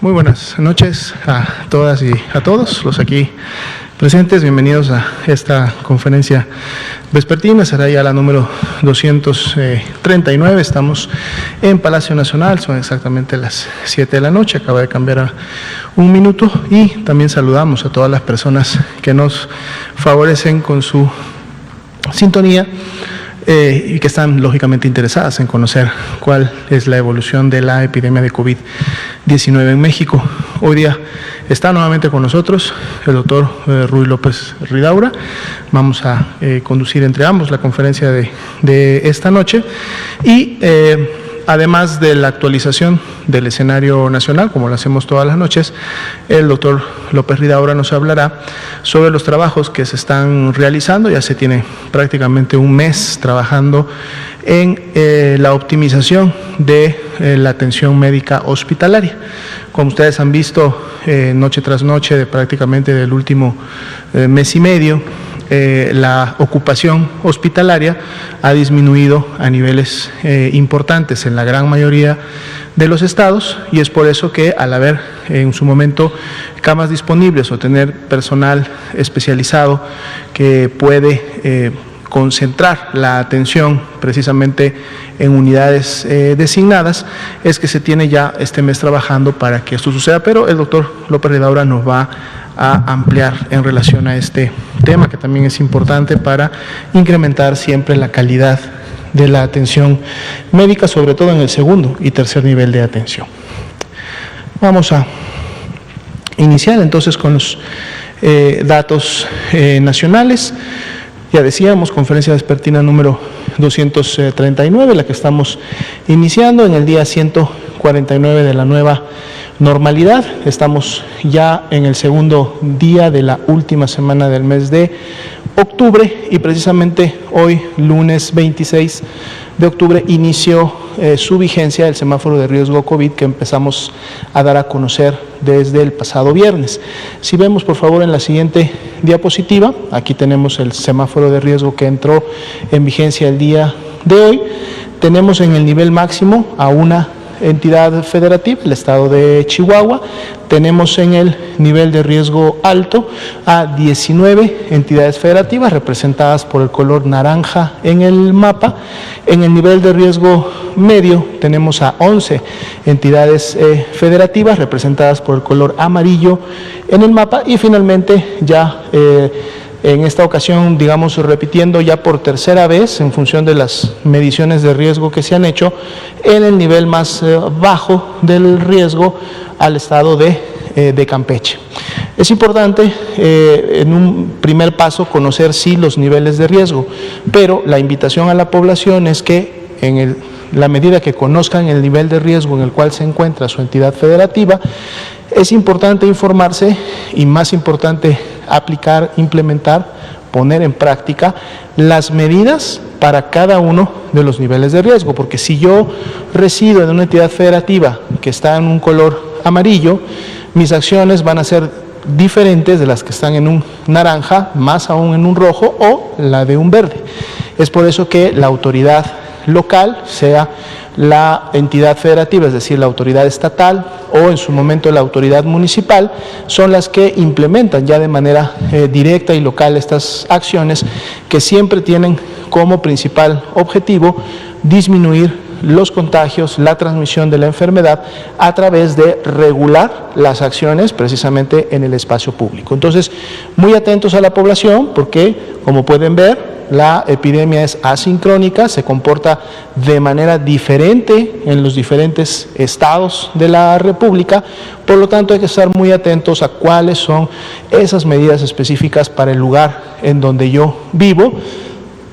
Muy buenas noches a todas y a todos los aquí presentes. Bienvenidos a esta conferencia vespertina. Será ya la número 239. Estamos en Palacio Nacional. Son exactamente las 7 de la noche. Acaba de cambiar a un minuto. Y también saludamos a todas las personas que nos favorecen con su sintonía y que están lógicamente interesadas en conocer cuál es la evolución de la epidemia de COVID-19 en México. Hoy día está nuevamente con nosotros el doctor Ruy López Ridaura. Vamos a conducir entre ambos la conferencia de esta noche y además de la actualización del escenario nacional, como lo hacemos todas las noches, el doctor López Ridaura nos hablará sobre los trabajos que se están realizando. Ya se tiene prácticamente un mes trabajando en la optimización de la atención médica hospitalaria. Como ustedes han visto, noche tras noche, prácticamente del último mes y medio, la ocupación hospitalaria ha disminuido a niveles importantes en la gran mayoría de los estados, y es por eso que al haber en su momento camas disponibles o tener personal especializado que puede concentrar la atención precisamente en unidades designadas, es que se tiene ya este mes trabajando para que esto suceda. Pero el doctor López Ridaura nos va a ampliar en relación a este tema, que también es importante para incrementar siempre la calidad de la atención médica, sobre todo en el segundo y tercer nivel de atención. Vamos a iniciar entonces con los datos nacionales. Ya decíamos, conferencia vespertina número 239, la que estamos iniciando en el día 149 de la nueva normalidad. Estamos ya en el segundo día de la última semana del mes de octubre y precisamente hoy, lunes 26 de octubre, inició su vigencia el semáforo de riesgo COVID que empezamos a dar a conocer desde el pasado viernes. Si vemos por favor en la siguiente diapositiva, aquí tenemos el semáforo de riesgo que entró en vigencia el día de hoy. Tenemos en el nivel máximo a una entidad federativa, el estado de Chihuahua. Tenemos en el nivel de riesgo alto a 19 entidades federativas representadas por el color naranja en el mapa. En el nivel de riesgo medio tenemos a 11 entidades federativas representadas por el color amarillo en el mapa, y finalmente ya en esta ocasión, digamos, repitiendo ya por tercera vez en función de las mediciones de riesgo que se han hecho, en el nivel más bajo del riesgo al estado de Campeche. Es importante en un primer paso conocer sí los niveles de riesgo, pero la invitación a la población es que en la medida que conozcan el nivel de riesgo en el cual se encuentra su entidad federativa, es importante informarse y más importante aplicar, implementar, poner en práctica las medidas para cada uno de los niveles de riesgo, porque si yo resido en una entidad federativa que está en un color amarillo, mis acciones van a ser diferentes de las que están en un naranja, más aún en un rojo o la de un verde. Es por eso que la autoridad local, sea la entidad federativa, es decir, la autoridad estatal o en su momento la autoridad municipal, son las que implementan ya de manera directa y local estas acciones que siempre tienen como principal objetivo disminuir los contagios, la transmisión de la enfermedad a través de regular las acciones precisamente en el espacio público. Entonces, muy atentos a la población porque, como pueden ver, la epidemia es asincrónica, se comporta de manera diferente en los diferentes estados de la República, por lo tanto hay que estar muy atentos a cuáles son esas medidas específicas para el lugar en donde yo vivo,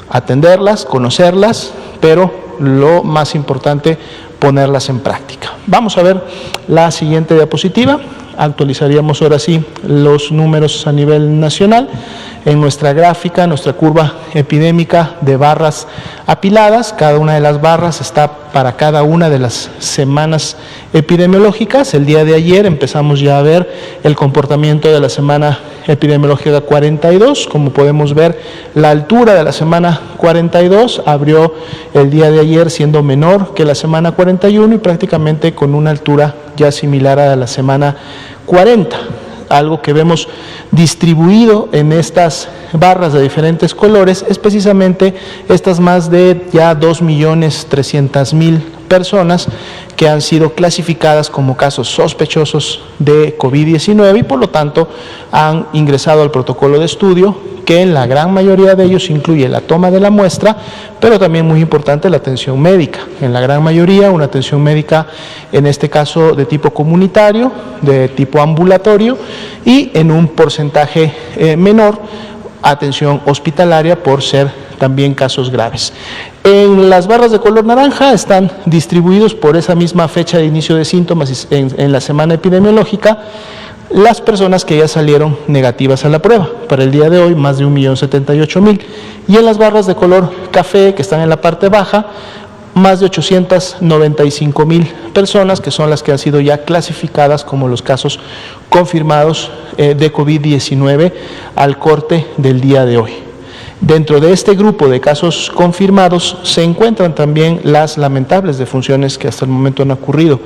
atenderlas, conocerlas, pero lo más importante, ponerlas en práctica. Vamos a ver la siguiente diapositiva. Actualizaríamos ahora sí los números a nivel nacional. En nuestra gráfica, nuestra curva epidémica de barras apiladas, cada una de las barras está para cada una de las semanas epidemiológicas. El día de ayer empezamos ya a ver el comportamiento de la semana epidemiológica 42. Como podemos ver, la altura de la semana 42 abrió el día de ayer siendo menor que la semana 41 y prácticamente con una altura ya similar a la semana 40. Algo que vemos distribuido en estas barras de diferentes colores es precisamente estas más de ya 2.300.000 personas que han sido clasificadas como casos sospechosos de COVID-19 y por lo tanto han ingresado al protocolo de estudio, que en la gran mayoría de ellos incluye la toma de la muestra, pero también muy importante la atención médica. En la gran mayoría una atención médica, en este caso de tipo comunitario, de tipo ambulatorio y en un porcentaje menor atención hospitalaria por ser también casos graves. En las barras de color naranja están distribuidos por esa misma fecha de inicio de síntomas en la semana epidemiológica las personas que ya salieron negativas a la prueba. Para el día de hoy, más de 1.078.000. Y en las barras de color café, que están en la parte baja, más de 895.000 personas, que son las que han sido ya clasificadas como los casos confirmados de COVID-19 al corte del día de hoy. Dentro de este grupo de casos confirmados se encuentran también las lamentables defunciones que hasta el momento han ocurrido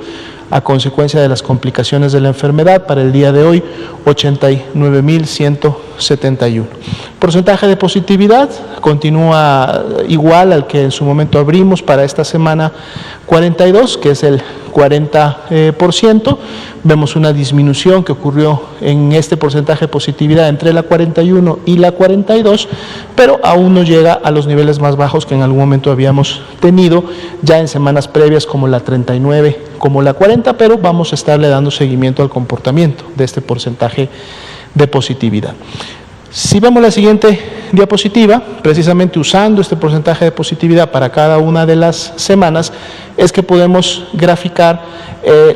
a consecuencia de las complicaciones de la enfermedad. Para el día de hoy, 89.171. Porcentaje de positividad continúa igual al que en su momento abrimos para esta semana 42, que es el 40%. Vemos una disminución que ocurrió en este porcentaje de positividad entre la 41 y la 42, pero aún no llega a los niveles más bajos que en algún momento habíamos tenido ya en semanas previas, como la 39, como la 40, pero vamos a estarle dando seguimiento al comportamiento de este porcentaje de positividad. Si vemos la siguiente diapositiva, precisamente usando este porcentaje de positividad para cada una de las semanas, es que podemos graficar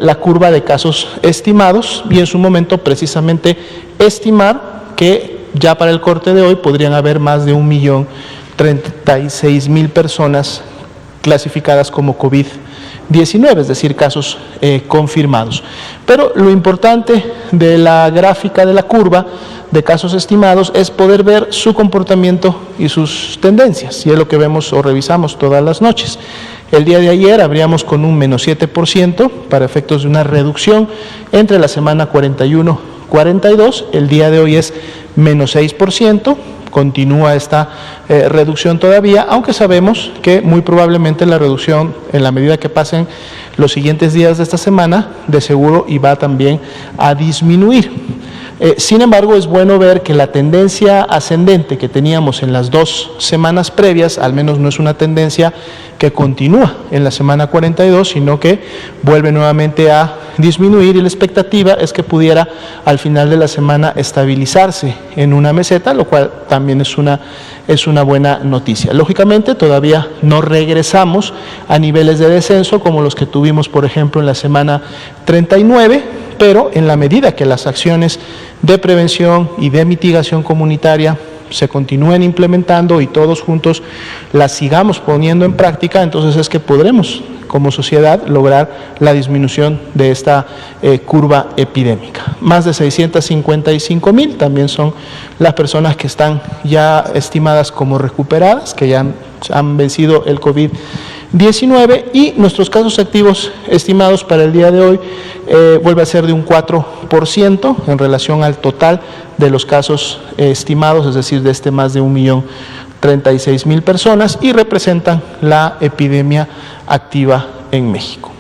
la curva de casos estimados y en su momento precisamente estimar que ya para el corte de hoy podrían haber más de 1.036.000 personas clasificadas como COVID-19, es decir, casos confirmados. Pero lo importante de la gráfica de la curva de casos estimados es poder ver su comportamiento y sus tendencias, y es lo que vemos o revisamos todas las noches. El día de ayer abríamos con un menos 7% para efectos de una reducción entre la semana 41-42, el día de hoy es menos 6%, continúa esta reducción todavía, aunque sabemos que muy probablemente la reducción, en la medida que pasen los siguientes días de esta semana, de seguro y va también a disminuir. Sin embargo, es bueno ver que la tendencia ascendente que teníamos en las 2 semanas previas, al menos no es una tendencia que continúa en la semana 42, sino que vuelve nuevamente a disminuir, y la expectativa es que pudiera al final de la semana estabilizarse en una meseta, lo cual también es una buena noticia. Lógicamente todavía no regresamos a niveles de descenso como los que tuvimos, por ejemplo, en la semana 39, pero en la medida que las acciones de prevención y de mitigación comunitaria se continúen implementando y todos juntos las sigamos poniendo en práctica, entonces es que podremos como sociedad lograr la disminución de esta curva epidémica. Más de 655.000 también son las personas que están ya estimadas como recuperadas, que ya han vencido el COVID-19, y nuestros casos activos estimados para el día de hoy vuelve a ser de un 4% en relación al total de los casos estimados, es decir, de este más de 1.036.000 personas, y representan la epidemia activa en México.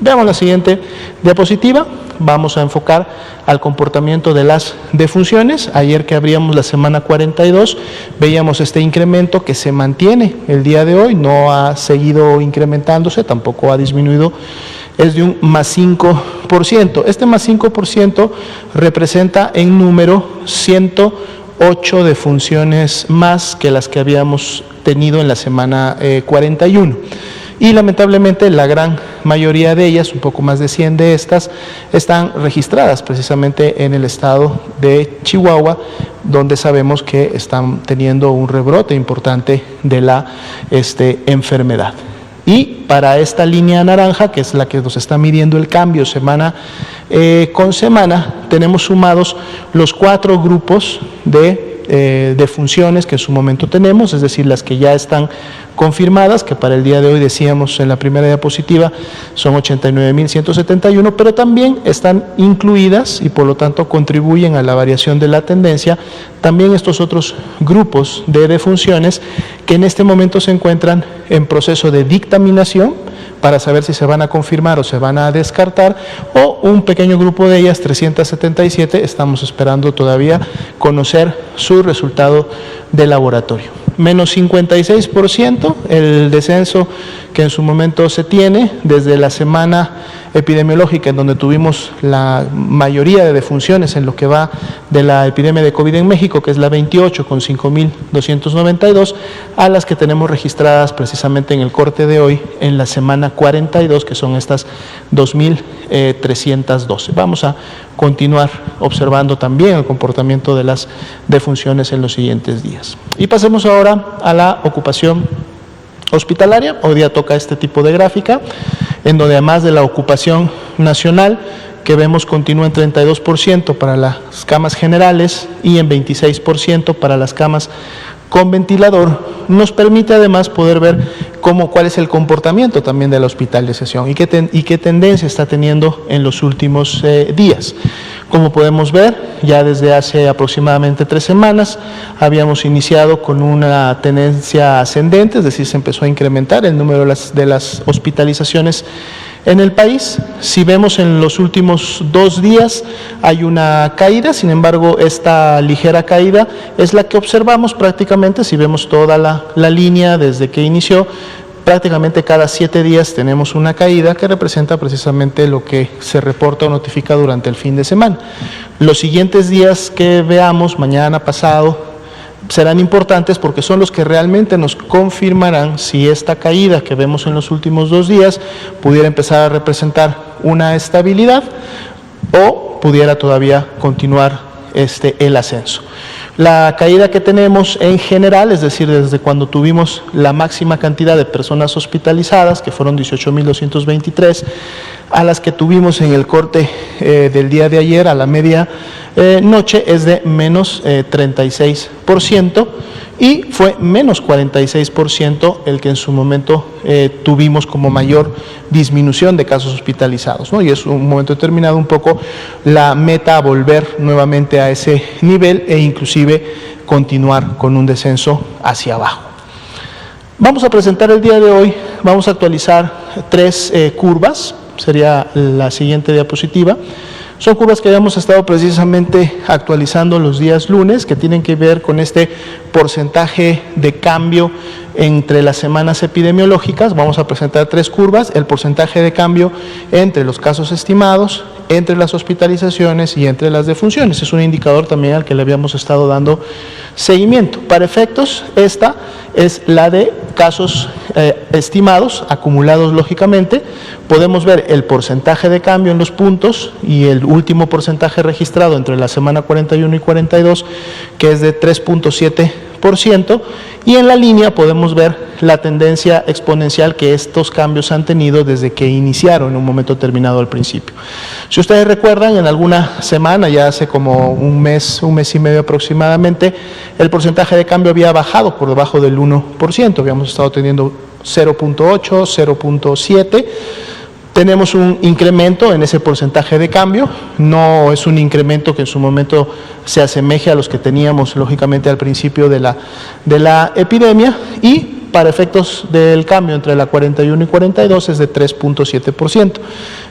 Veamos la siguiente diapositiva. Vamos a enfocar al comportamiento de las defunciones. Ayer que abríamos la semana 42, veíamos este incremento que se mantiene el día de hoy, no ha seguido incrementándose, tampoco ha disminuido, es de un más 5%. Este más 5% representa en número 108 defunciones más que las que habíamos tenido en la semana 41. Y lamentablemente la gran mayoría de ellas, un poco más de 100 de estas, están registradas precisamente en el estado de Chihuahua, donde sabemos que están teniendo un rebrote importante de la enfermedad. Y para esta línea naranja, que es la que nos está midiendo el cambio semana con semana, tenemos sumados los 4 grupos de funciones que en su momento tenemos, es decir, las que ya están confirmadas, que para el día de hoy decíamos en la primera diapositiva son 89.171, pero también están incluidas y por lo tanto contribuyen a la variación de la tendencia también estos otros grupos de defunciones que en este momento se encuentran en proceso de dictaminación para saber si se van a confirmar o se van a descartar, o un pequeño grupo de ellas, 377, estamos esperando todavía conocer su resultado de laboratorio. Menos 56% el descenso que en su momento se tiene desde la semana epidemiológica en donde tuvimos la mayoría de defunciones en lo que va de la epidemia de COVID en México, que es la 28 con 5.292, a las que tenemos registradas precisamente en el corte de hoy en la semana 42, que son estas 2.312. Vamos a continuar observando también el comportamiento de las defunciones en los siguientes días. Y pasemos ahora a la ocupación hospitalaria. Hoy día toca este tipo de gráfica, en donde además de la ocupación nacional, que vemos continúa en 32% para las camas generales y en 26% para las camas con ventilador, nos permite además poder ver cuál es el comportamiento también de la hospitalización y qué tendencia está teniendo en los últimos días. Como podemos ver, ya desde hace aproximadamente 3 semanas habíamos iniciado con una tendencia ascendente, es decir, se empezó a incrementar el número de las hospitalizaciones en el país. Si vemos en los últimos 2 días hay una caída, sin embargo esta ligera caída es la que observamos prácticamente, si vemos toda la línea desde que inició, prácticamente cada 7 días tenemos una caída que representa precisamente lo que se reporta o notifica durante el fin de semana. Los siguientes días que veamos, mañana, pasado, serán importantes porque son los que realmente nos confirmarán si esta caída que vemos en los últimos 2 días pudiera empezar a representar una estabilidad o pudiera todavía continuar el ascenso. La caída que tenemos en general, es decir, desde cuando tuvimos la máxima cantidad de personas hospitalizadas, que fueron 18.223, a las que tuvimos en el corte del día de ayer a la media noche, es de menos 36%, y fue menos 46% el que en su momento tuvimos como mayor disminución de casos hospitalizados, ¿no? Y es un momento determinado un poco la meta a volver nuevamente a ese nivel e inclusive continuar con un descenso hacia abajo. Vamos a presentar el día de hoy, vamos a actualizar 3 curvas, sería la siguiente diapositiva. Son curvas que habíamos estado precisamente actualizando los días lunes, que tienen que ver con este porcentaje de cambio entre las semanas epidemiológicas. Vamos a presentar 3 curvas, el porcentaje de cambio entre los casos estimados, entre las hospitalizaciones y entre las defunciones. Es un indicador también al que le habíamos estado dando seguimiento. Para efectos, esta es la de casos estimados, acumulados lógicamente. Podemos ver el porcentaje de cambio en los puntos y el último porcentaje registrado entre la semana 41 y 42, que es de 3.7%, y en la línea podemos ver la tendencia exponencial que estos cambios han tenido desde que iniciaron en un momento determinado al principio. Si ustedes recuerdan, en alguna semana, ya hace como un mes y medio aproximadamente, el porcentaje de cambio había bajado por debajo del 1%, habíamos estado teniendo 0.8, 0.7, tenemos un incremento en ese porcentaje de cambio, no es un incremento que en su momento se asemeje a los que teníamos lógicamente al principio de la epidemia, y para efectos del cambio entre la 41 y 42 es de 3.7%.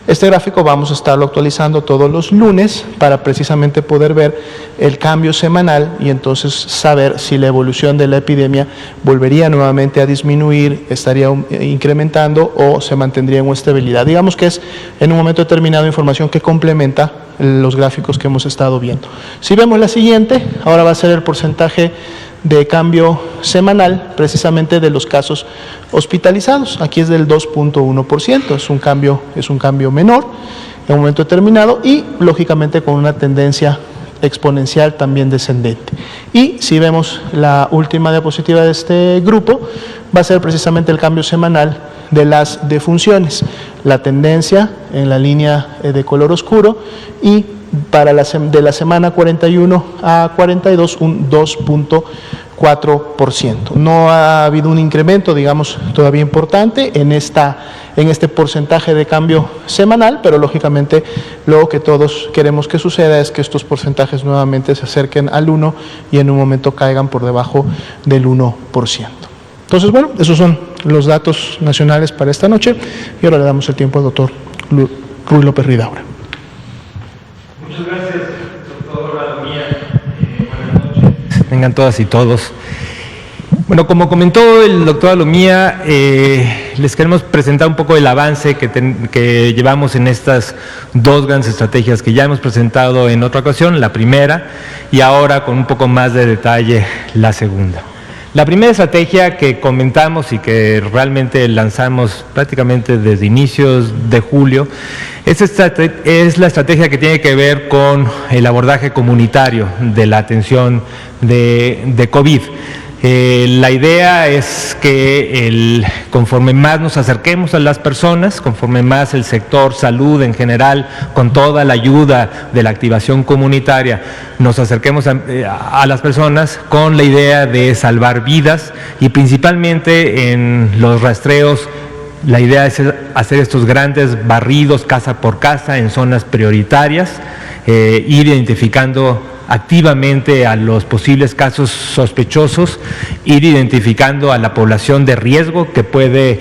Este gráfico vamos a estarlo actualizando todos los lunes para precisamente poder ver el cambio semanal y entonces saber si la evolución de la epidemia volvería nuevamente a disminuir, estaría incrementando o se mantendría en una estabilidad. Digamos que es en un momento determinado información que complementa los gráficos que hemos estado viendo. Si vemos la siguiente, ahora va a ser el porcentaje de cambio semanal precisamente de los casos hospitalizados. Aquí es del 2.1%, es un cambio menor en un momento determinado y lógicamente con una tendencia exponencial también descendente. Y si vemos la última diapositiva de este grupo, va a ser precisamente el cambio semanal de las defunciones, la tendencia en la línea de color oscuro, y para de la semana 41 a 42 un 2.4%. 4%. No ha habido un incremento, digamos, todavía importante en este porcentaje de cambio semanal, pero lógicamente lo que todos queremos que suceda es que estos porcentajes nuevamente se acerquen al 1 y en un momento caigan por debajo del 1%. Entonces, bueno, esos son los datos nacionales para esta noche y ahora le damos el tiempo al doctor Ruy López Ridaura. Muchas gracias, doctor Alomía. Buenas noches. Tengan todas y todos. Bueno, como comentó el doctor Alomía, les queremos presentar un poco el avance que llevamos en estas dos grandes estrategias que ya hemos presentado en otra ocasión, la primera, y ahora con un poco más de detalle la segunda. La primera estrategia que comentamos y que realmente lanzamos prácticamente desde inicios de julio es la estrategia que tiene que ver con el abordaje comunitario de la atención de COVID. La idea es que conforme más nos acerquemos a las personas, conforme más el sector salud en general, con toda la ayuda de la activación comunitaria, nos acerquemos a las personas con la idea de salvar vidas y principalmente en los rastreos. La idea es hacer estos grandes barridos casa por casa en zonas prioritarias, ir identificando activamente a los posibles casos sospechosos, ir identificando a la población de riesgo que puede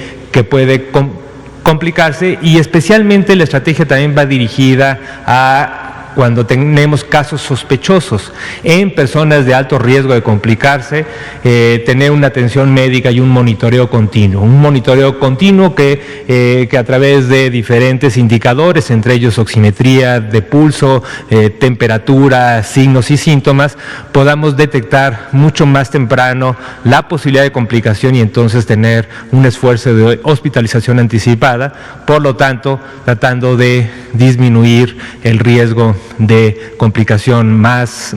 complicarse, y especialmente la estrategia también va dirigida a cuando tenemos casos sospechosos en personas de alto riesgo de complicarse, tener una atención médica y un monitoreo continuo. Un monitoreo continuo que a través de diferentes indicadores, entre ellos oximetría de pulso, temperatura, signos y síntomas, podamos detectar mucho más temprano la posibilidad de complicación y entonces tener un esfuerzo de hospitalización anticipada, por lo tanto, tratando de disminuir el riesgo de complicación más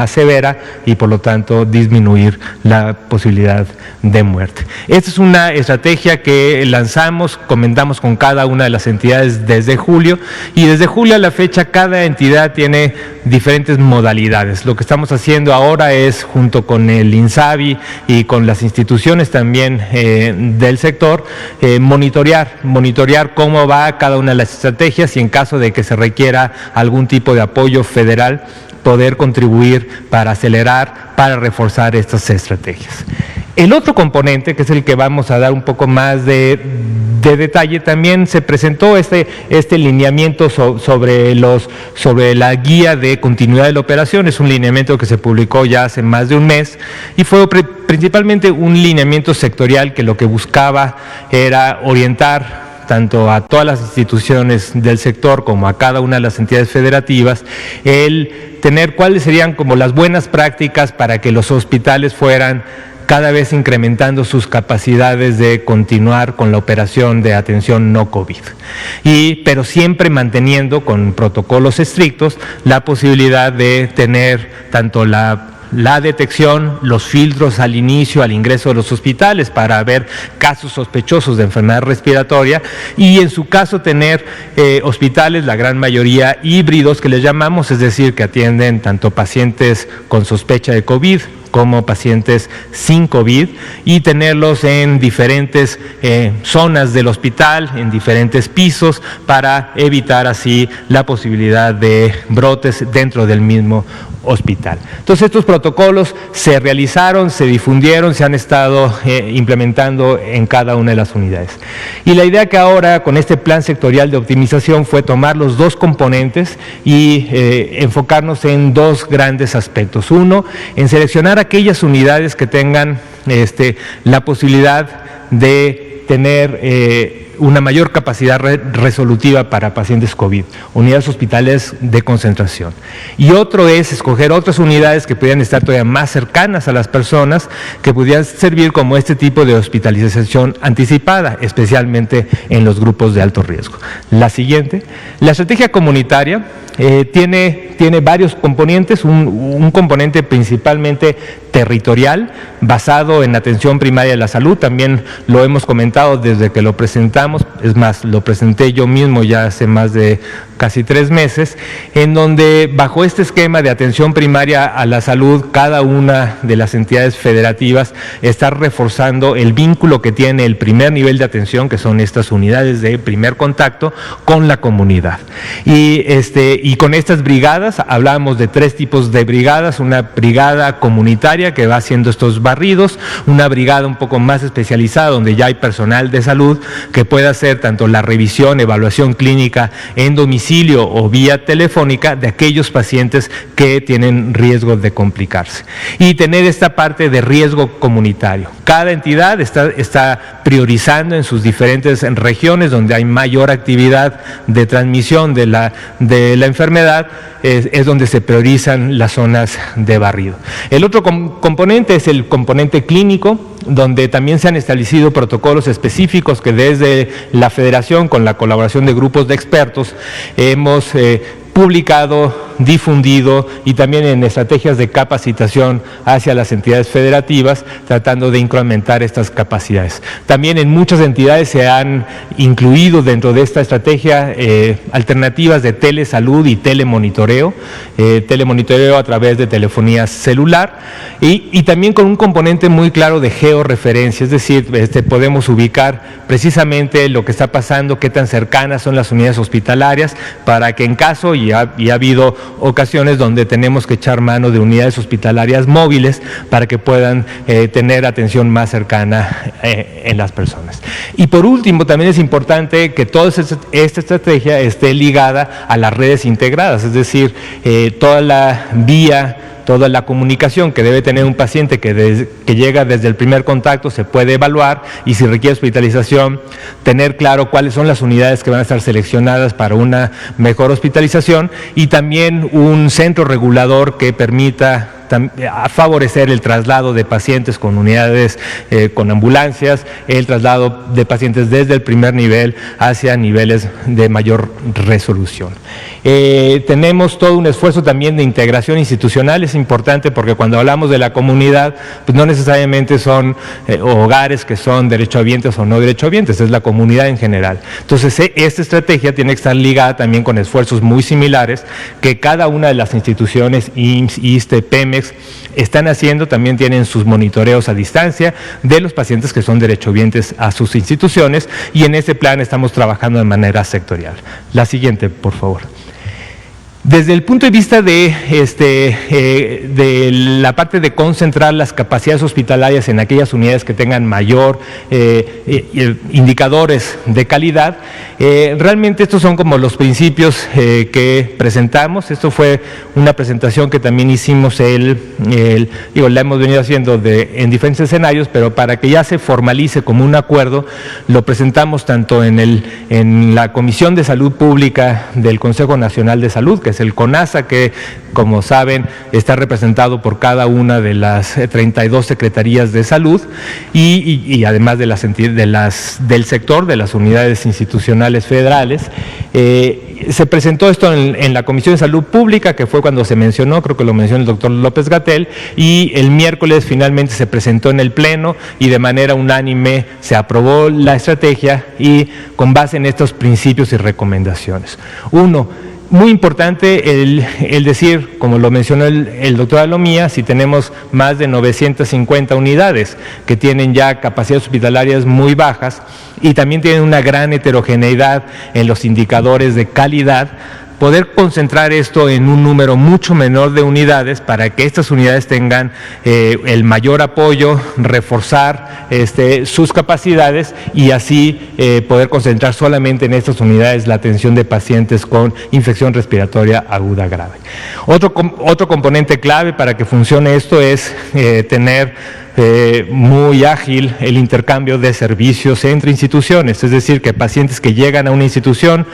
severa y por lo tanto disminuir la posibilidad de muerte. Esta es una estrategia que lanzamos, comentamos con cada una de las entidades desde julio, y desde julio a la fecha cada entidad tiene diferentes modalidades. Lo que estamos haciendo ahora es, junto con el INSABI y con las instituciones también del sector, monitorear cómo va cada una de las estrategias y en caso de que se requiera algún tipo de apoyo federal, poder contribuir para acelerar, para reforzar estas estrategias. El otro componente, que es el que vamos a dar un poco más de detalle, también se presentó este lineamiento sobre la guía de continuidad de la operación. Es un lineamiento que se publicó ya hace más de un mes y fue principalmente un lineamiento sectorial que lo que buscaba era orientar tanto a todas las instituciones del sector como a cada una de las entidades federativas, el tener cuáles serían como las buenas prácticas para que los hospitales fueran cada vez incrementando sus capacidades de continuar con la operación de atención no COVID. Pero siempre manteniendo con protocolos estrictos la posibilidad de tener tanto la detección, los filtros al inicio, al ingreso de los hospitales para ver casos sospechosos de enfermedad respiratoria y en su caso tener hospitales, la gran mayoría híbridos que les llamamos, es decir, que atienden tanto pacientes con sospecha de COVID como pacientes sin COVID y tenerlos en diferentes zonas del hospital, en diferentes pisos, para evitar así la posibilidad de brotes dentro del mismo hospital. Entonces estos protocolos se realizaron, se difundieron, se han estado implementando en cada una de las unidades. Y la idea que ahora con este plan sectorial de optimización fue tomar los dos componentes y enfocarnos en dos grandes aspectos. Uno, en seleccionar aquellas unidades que tengan la posibilidad de tener una mayor capacidad resolutiva para pacientes COVID, unidades hospitales de concentración. Y otro es escoger otras unidades que pudieran estar todavía más cercanas a las personas, que pudieran servir como este tipo de hospitalización anticipada, especialmente en los grupos de alto riesgo. La siguiente, la estrategia comunitaria tiene varios componentes, un componente principalmente territorial, basado en atención primaria de la salud, también lo hemos comentado desde que lo presentamos presentamos, es más, lo presenté yo mismo ya hace más de casi 3 meses, en donde bajo este esquema de atención primaria a la salud, cada una de las entidades federativas está reforzando el vínculo que tiene el primer nivel de atención, que son estas unidades de primer contacto, con la comunidad. Y con estas brigadas, hablábamos de 3 tipos de brigadas: una brigada comunitaria que va haciendo estos barridos, una brigada un poco más especializada donde ya hay personal de salud que puede hacer tanto la revisión, evaluación clínica en domicilio o vía telefónica de aquellos pacientes que tienen riesgo de complicarse, y tener esta parte de riesgo comunitario. Cada entidad está priorizando en sus diferentes regiones donde hay mayor actividad de transmisión de la enfermedad, es donde se priorizan las zonas de barrido. El otro componente es el componente clínico, donde también se han establecido protocolos específicos que desde la Federación, con la colaboración de grupos de expertos, hemos publicado, difundido, y también en estrategias de capacitación hacia las entidades federativas, tratando de incrementar estas capacidades. También en muchas entidades se han incluido dentro de esta estrategia alternativas de telesalud y telemonitoreo a través de telefonía celular, y también con un componente muy claro de georreferencia, es decir, podemos ubicar precisamente lo que está pasando, qué tan cercanas son las unidades hospitalarias, para que en caso, y ha habido ocasiones donde tenemos que echar mano de unidades hospitalarias móviles para que puedan tener atención más cercana en las personas. Y por último, también es importante que toda esta estrategia esté ligada a las redes integradas, es decir, toda la comunicación que debe tener un paciente que llega desde el primer contacto se puede evaluar, y si requiere hospitalización, tener claro cuáles son las unidades que van a estar seleccionadas para una mejor hospitalización, y también un centro regulador que permita a favorecer el traslado de pacientes con unidades, con ambulancias, el traslado de pacientes desde el primer nivel hacia niveles de mayor resolución. Tenemos todo un esfuerzo también de integración institucional. Es importante porque cuando hablamos de la comunidad, pues no necesariamente son hogares que son derechohabientes o no derechohabientes, es la comunidad en general. Entonces, esta estrategia tiene que estar ligada también con esfuerzos muy similares que cada una de las instituciones, IMSS, ISSSTE, Pemex, están haciendo. También tienen sus monitoreos a distancia de los pacientes que son derechohabientes a sus instituciones, y en ese plan estamos trabajando de manera sectorial. La siguiente, por favor. Desde el punto de vista de la parte de concentrar las capacidades hospitalarias en aquellas unidades que tengan mayor indicadores de calidad, realmente estos son como los principios que presentamos. Esto fue una presentación que también hicimos, la hemos venido haciendo en diferentes escenarios, pero para que ya se formalice como un acuerdo, lo presentamos tanto en la Comisión de Salud Pública del Consejo Nacional de Salud, que es el CONASA, que, como saben, está representado por cada una de las 32 secretarías de salud, y además de del sector, de las unidades institucionales federales. Se presentó esto en la Comisión de Salud Pública, que fue cuando se mencionó, creo que lo mencionó el doctor López-Gatell, y el miércoles finalmente se presentó en el Pleno, y de manera unánime se aprobó la estrategia, y con base en estos principios y recomendaciones. Uno, muy importante el decir, como lo mencionó el doctor Alomía, si tenemos más de 950 unidades que tienen ya capacidades hospitalarias muy bajas y también tienen una gran heterogeneidad en los indicadores de calidad, poder concentrar esto en un número mucho menor de unidades para que estas unidades tengan el mayor apoyo, reforzar sus capacidades, y así poder concentrar solamente en estas unidades la atención de pacientes con infección respiratoria aguda grave. Otro componente clave para que funcione esto es tener muy ágil el intercambio de servicios entre instituciones, es decir, que pacientes que llegan a una institución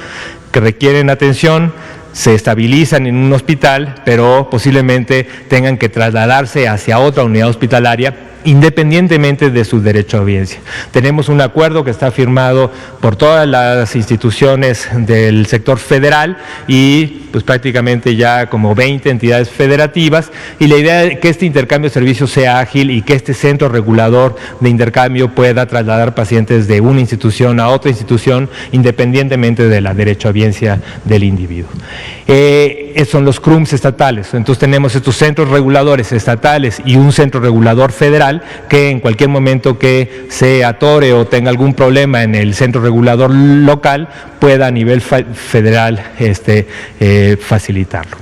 que requieren atención se estabilizan en un hospital, pero posiblemente tengan que trasladarse hacia otra unidad hospitalaria independientemente de su derecho a audiencia. Tenemos un acuerdo que está firmado por todas las instituciones del sector federal y pues prácticamente ya como 20 entidades federativas, y la idea es que este intercambio de servicios sea ágil y que este centro regulador de intercambio pueda trasladar pacientes de una institución a otra institución independientemente de la derecho a audiencia del individuo. Son los CRUMs estatales. Entonces tenemos estos centros reguladores estatales y un centro regulador federal que en cualquier momento que se atore o tenga algún problema en el centro regulador local pueda a nivel federal facilitarlo.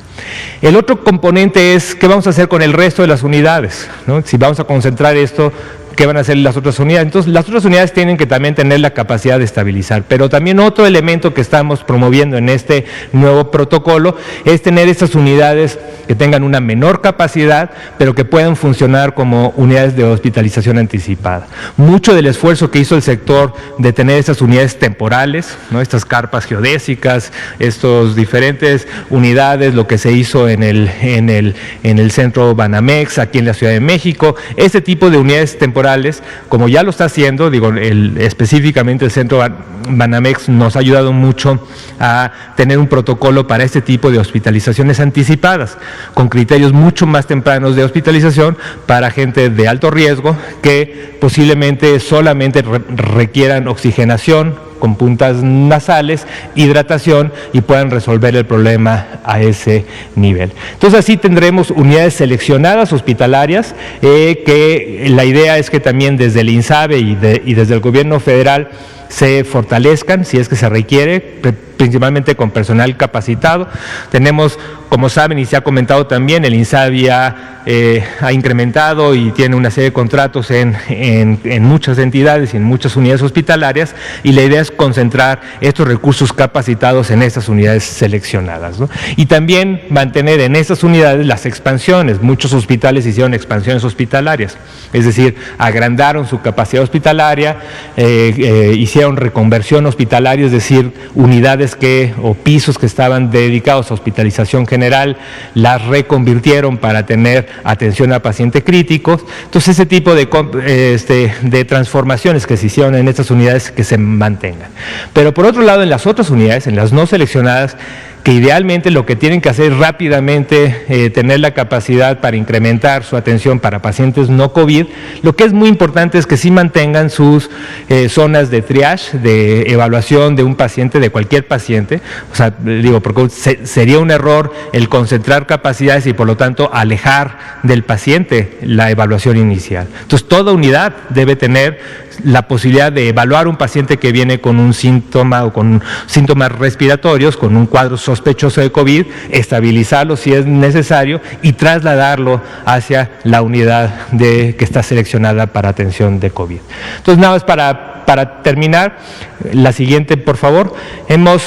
El otro componente es qué vamos a hacer con el resto de las unidades, ¿no? Si vamos a concentrar esto, ¿qué van a hacer las otras unidades? Entonces, las otras unidades tienen que también tener la capacidad de estabilizar, pero también otro elemento que estamos promoviendo en este nuevo protocolo es tener estas unidades que tengan una menor capacidad, pero que puedan funcionar como unidades de hospitalización anticipada. Mucho del esfuerzo que hizo el sector de tener estas unidades temporales, ¿no? Estas carpas geodésicas, estos diferentes unidades, lo que se hizo en el centro Banamex, aquí en la Ciudad de México, este tipo de unidades temporales, como ya lo está haciendo, específicamente el centro Banamex nos ha ayudado mucho a tener un protocolo para este tipo de hospitalizaciones anticipadas, con criterios mucho más tempranos de hospitalización para gente de alto riesgo que posiblemente solamente requieran oxigenación con puntas nasales, hidratación y puedan resolver el problema a ese nivel. Entonces así tendremos unidades seleccionadas hospitalarias que la idea es que también desde el INSABE y desde el gobierno federal se fortalezcan si es que se requiere, principalmente con personal capacitado. Tenemos, como saben y se ha comentado también, el INSABI ha incrementado y tiene una serie de contratos en muchas entidades y en muchas unidades hospitalarias, y la idea es concentrar estos recursos capacitados en estas unidades seleccionadas, ¿no? Y también mantener en estas unidades las expansiones. Muchos hospitales hicieron expansiones hospitalarias, es decir, agrandaron su capacidad hospitalaria, hicieron reconversión hospitalaria, es decir, unidades o pisos que estaban dedicados a hospitalización general, las reconvirtieron para tener atención a pacientes críticos. Entonces ese tipo de transformaciones que se hicieron en estas unidades que se mantengan. Pero por otro lado, en las otras unidades, en las no seleccionadas, que idealmente lo que tienen que hacer es rápidamente tener la capacidad para incrementar su atención para pacientes no COVID, lo que es muy importante es que sí mantengan sus zonas de triage, de evaluación de un paciente, de cualquier paciente. O sea, porque sería un error el concentrar capacidades y por lo tanto alejar del paciente la evaluación inicial. Entonces toda unidad debe tener la posibilidad de evaluar un paciente que viene con un síntoma o con síntomas respiratorios, con un cuadro sospechoso de COVID, estabilizarlo si es necesario y trasladarlo hacia la unidad que está seleccionada para atención de COVID. Entonces, nada más para terminar, la siguiente, por favor.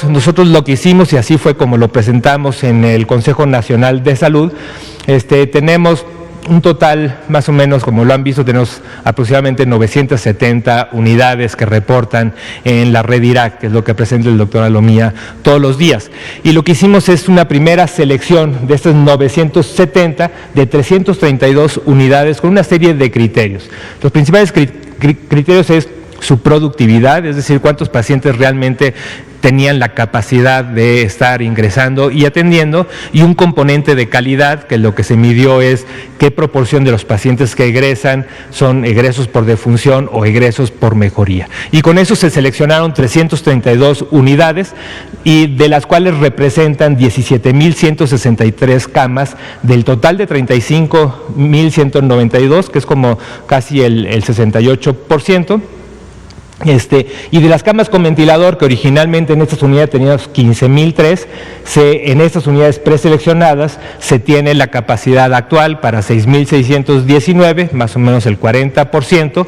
Nosotros lo que hicimos, y así fue como lo presentamos en el Consejo Nacional de Salud, tenemos un total, más o menos, como lo han visto, tenemos aproximadamente 970 unidades que reportan en la red IRAC, que es lo que presenta el doctor Alomía todos los días. Y lo que hicimos es una primera selección de estas 970 de 332 unidades con una serie de criterios. Los principales criterios es su productividad, es decir, cuántos pacientes realmente tenían la capacidad de estar ingresando y atendiendo, y un componente de calidad, que lo que se midió es qué proporción de los pacientes que egresan son egresos por defunción o egresos por mejoría. Y con eso se seleccionaron 332 unidades, y de las cuales representan 17.163 camas del total de 35.192, que es como casi el 68%. Y de las camas con ventilador, que originalmente en estas unidades teníamos 15.003, en estas unidades preseleccionadas se tiene la capacidad actual para 6.619, más o menos el 40%,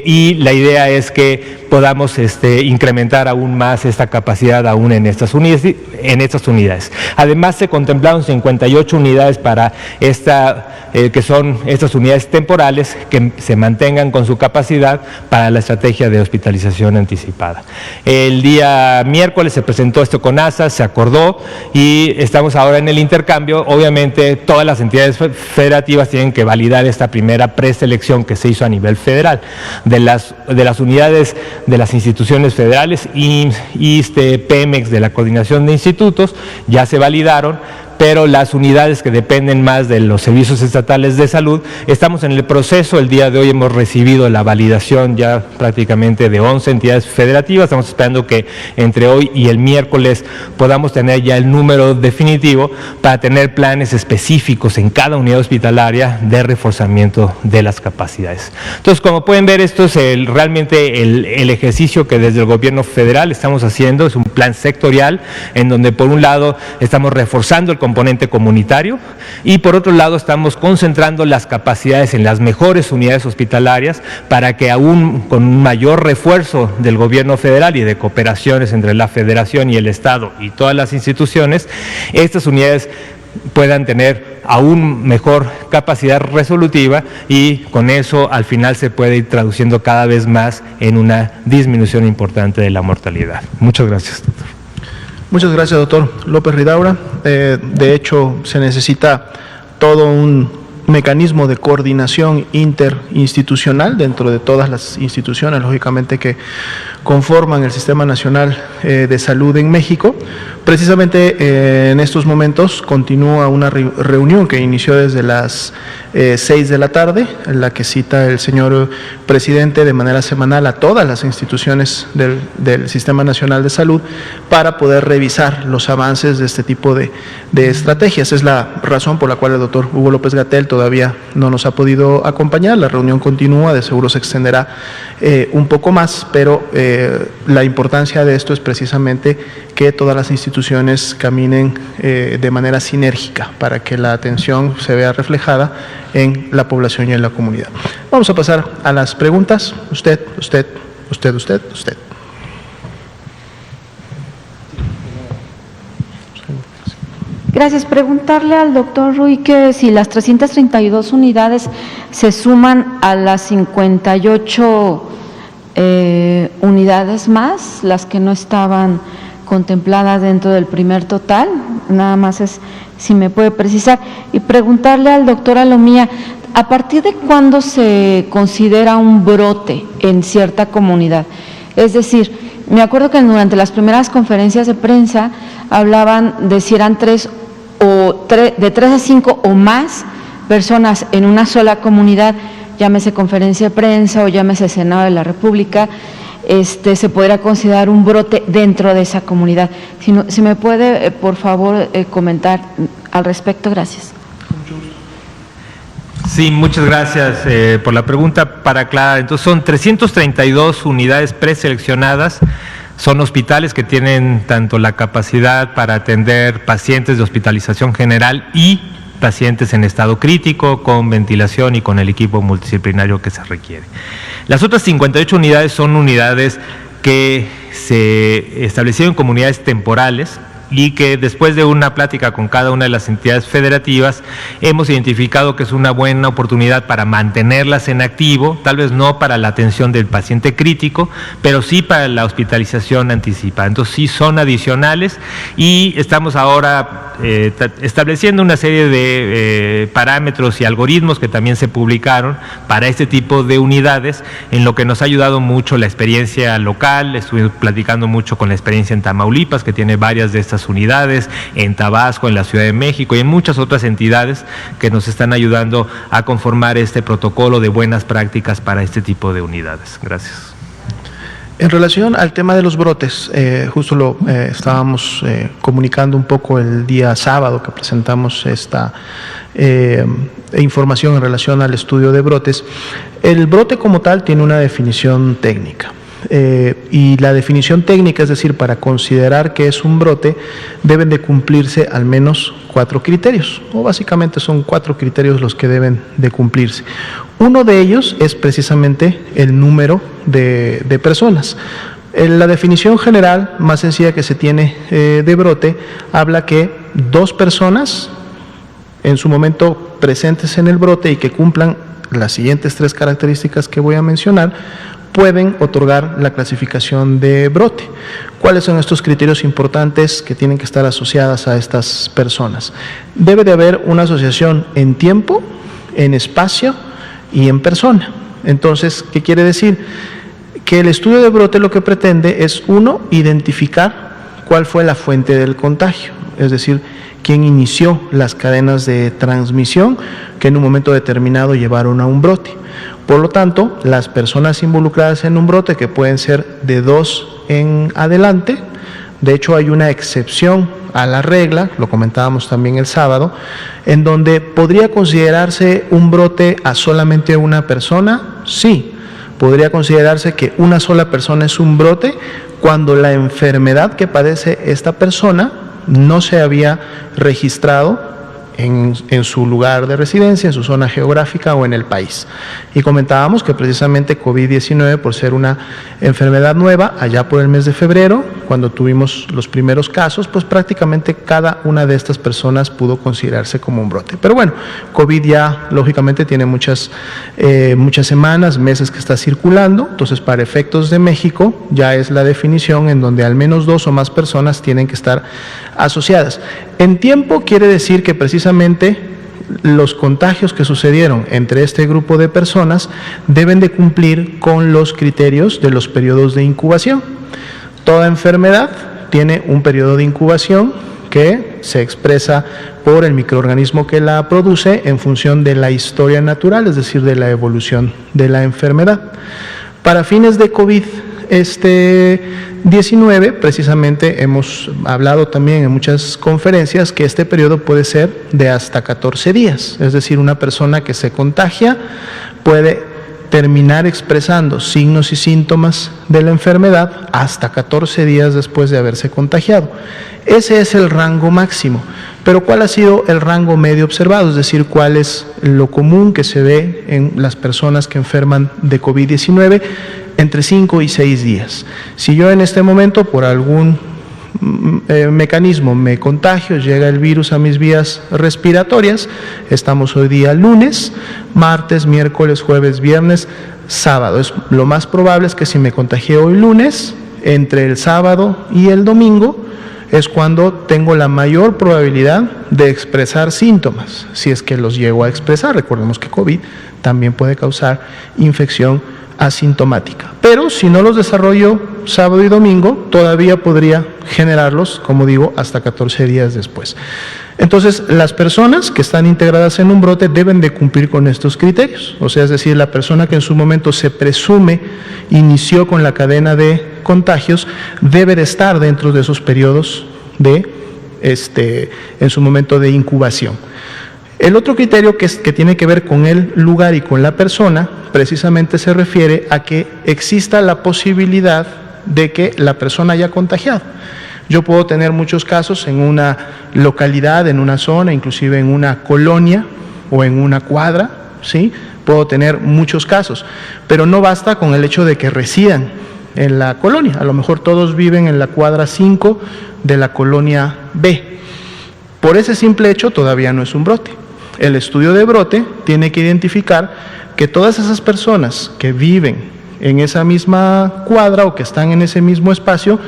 y la idea es que podamos incrementar aún más esta capacidad aún en estas unidades. Además, se contemplaron 58 unidades para que son estas unidades temporales, que se mantengan con su capacidad para la estrategia estrategia de hospitalización anticipada. El día miércoles se presentó esto con ASA, se acordó y estamos ahora en el intercambio. Obviamente todas las entidades federativas tienen que validar esta primera preselección que se hizo a nivel federal. De las unidades de las instituciones federales, ISSSTE, Pemex, de la Coordinación de Institutos, ya se validaron, pero las unidades que dependen más de los servicios estatales de salud, estamos en el proceso. El día de hoy hemos recibido la validación ya prácticamente de 11 entidades federativas. Estamos esperando que entre hoy y el miércoles podamos tener ya el número definitivo para tener planes específicos en cada unidad hospitalaria de reforzamiento de las capacidades. Entonces, como pueden ver, esto es realmente el ejercicio que desde el gobierno federal estamos haciendo. Es un plan sectorial en donde por un lado estamos reforzando el componente comunitario y por otro lado estamos concentrando las capacidades en las mejores unidades hospitalarias para que aún con un mayor refuerzo del gobierno federal y de cooperaciones entre la federación y el estado y todas las instituciones, estas unidades puedan tener aún mejor capacidad resolutiva y con eso al final se puede ir traduciendo cada vez más en una disminución importante de la mortalidad. Muchas gracias, doctor. Muchas gracias, doctor López Ridaura. De hecho, se necesita todo un mecanismo de coordinación interinstitucional dentro de todas las instituciones, lógicamente, que conforman el Sistema Nacional de Salud en México. Precisamente en estos momentos continúa una reunión que inició desde las 6 de la tarde, en la que cita el señor presidente de manera semanal a todas las instituciones del Sistema Nacional de Salud para poder revisar los avances de este tipo de estrategias. Es la razón por la cual el doctor Hugo López-Gatell todavía no nos ha podido acompañar. La reunión continúa, de seguro se extenderá un poco más, pero la importancia de esto es precisamente que todas las instituciones caminen de manera sinérgica para que la atención se vea reflejada en la población y en la comunidad. Vamos a pasar a las preguntas. Usted. Gracias. Preguntarle al doctor Ruy que si las 332 unidades se suman a las 58 unidades más, las que no estaban contempladas dentro del primer total. Nada más es si me puede precisar. Y preguntarle al doctor Alomía, ¿a partir de cuándo se considera un brote en cierta comunidad? Es decir, me acuerdo que durante las primeras conferencias de prensa hablaban de si eran de 3 a 5 o más personas en una sola comunidad, llámese conferencia de prensa o llámese Senado de la República, se podrá considerar un brote dentro de esa comunidad. Si me puede, por favor, comentar al respecto. Gracias. Sí, muchas gracias por la pregunta. Para aclarar, entonces son 332 unidades preseleccionadas. Son hospitales que tienen tanto la capacidad para atender pacientes de hospitalización general y pacientes en estado crítico, con ventilación y con el equipo multidisciplinario que se requiere. Las otras 58 unidades son unidades que se establecieron en comunidades temporales y que después de una plática con cada una de las entidades federativas hemos identificado que es una buena oportunidad para mantenerlas en activo, tal vez no para la atención del paciente crítico, pero sí para la hospitalización anticipada. Entonces sí son adicionales y estamos ahora estableciendo una serie de parámetros y algoritmos que también se publicaron para este tipo de unidades, en lo que nos ha ayudado mucho la experiencia local. Estuvimos platicando mucho con la experiencia en Tamaulipas, que tiene varias de estas unidades, en Tabasco, en la Ciudad de México y en muchas otras entidades que nos están ayudando a conformar este protocolo de buenas prácticas para este tipo de unidades. Gracias. En relación al tema de los brotes, justo lo estábamos comunicando un poco el día sábado que presentamos esta información en relación al estudio de brotes. El brote como tal tiene una definición técnica. Y la definición técnica, es decir, para considerar que es un brote, deben de cumplirse al menos 4 criterios, o básicamente son 4 criterios los que deben de cumplirse. Uno de ellos es precisamente el número de personas. La definición general más sencilla que se tiene de brote habla que 2 personas en su momento presentes en el brote y que cumplan las siguientes 3 características que voy a mencionar, pueden otorgar la clasificación de brote. ¿Cuáles son estos criterios importantes que tienen que estar asociadas a estas personas? Debe de haber una asociación en tiempo, en espacio y en persona. Entonces, ¿qué quiere decir? Que el estudio de brote lo que pretende es, uno, identificar cuál fue la fuente del contagio, es decir, quién inició las cadenas de transmisión que en un momento determinado llevaron a un brote. Por lo tanto, las personas involucradas en un brote, que pueden ser de 2 en adelante, de hecho hay una excepción a la regla, lo comentábamos también el sábado, en donde podría considerarse un brote a solamente una persona. Sí, podría considerarse que una sola persona es un brote cuando la enfermedad que padece esta persona no se había registrado en su lugar de residencia, en su zona geográfica o en el país. Y comentábamos que precisamente COVID-19, por ser una enfermedad nueva, allá por el mes de febrero, cuando tuvimos los primeros casos, pues prácticamente cada una de estas personas pudo considerarse como un brote. Pero bueno, COVID ya lógicamente tiene muchas semanas, meses que está circulando, entonces para efectos de México ya es la definición en donde al menos 2 o más personas tienen que estar asociadas. En tiempo quiere decir que precisamente los contagios que sucedieron entre este grupo de personas deben de cumplir con los criterios de los periodos de incubación. Toda enfermedad tiene un periodo de incubación que se expresa por el microorganismo que la produce en función de la historia natural, es decir, de la evolución de la enfermedad. Para fines de COVID-19, precisamente hemos hablado también en muchas conferencias que este periodo puede ser de hasta 14 días, es decir, una persona que se contagia puede terminar expresando signos y síntomas de la enfermedad hasta 14 días después de haberse contagiado. Ese es el rango máximo. Pero ¿cuál ha sido el rango medio observado? Es decir, ¿cuál es lo común que se ve en las personas que enferman de COVID-19? Entre 5 y 6 días. Si yo en este momento, por algún mecanismo me contagio, llega el virus a mis vías respiratorias, estamos hoy día lunes, martes, miércoles, jueves, viernes, sábado. Lo más probable es que si me contagié hoy lunes, entre el sábado y el domingo, es cuando tengo la mayor probabilidad de expresar síntomas, si es que los llego a expresar. Recordemos que COVID también puede causar infección asintomática. Pero si no los desarrollo sábado y domingo, todavía podría generarlos, como digo, hasta 14 días después. Entonces, las personas que están integradas en un brote deben de cumplir con estos criterios. O sea, es decir, la persona que en su momento se presume inició con la cadena de contagios debe de estar dentro de esos periodos de, en su momento de incubación. El otro criterio que tiene que ver con el lugar y con la persona, precisamente se refiere a que exista la posibilidad de que la persona haya contagiado. Yo puedo tener muchos casos en una localidad, en una zona, inclusive en una colonia o en una cuadra, ¿sí? Puedo tener muchos casos, pero no basta con el hecho de que residan en la colonia. A lo mejor todos viven en la cuadra 5 de la colonia B. Por ese simple hecho todavía no es un brote. El estudio de brote tiene que identificar que todas esas personas que viven en esa misma cuadra o que están en ese mismo espacio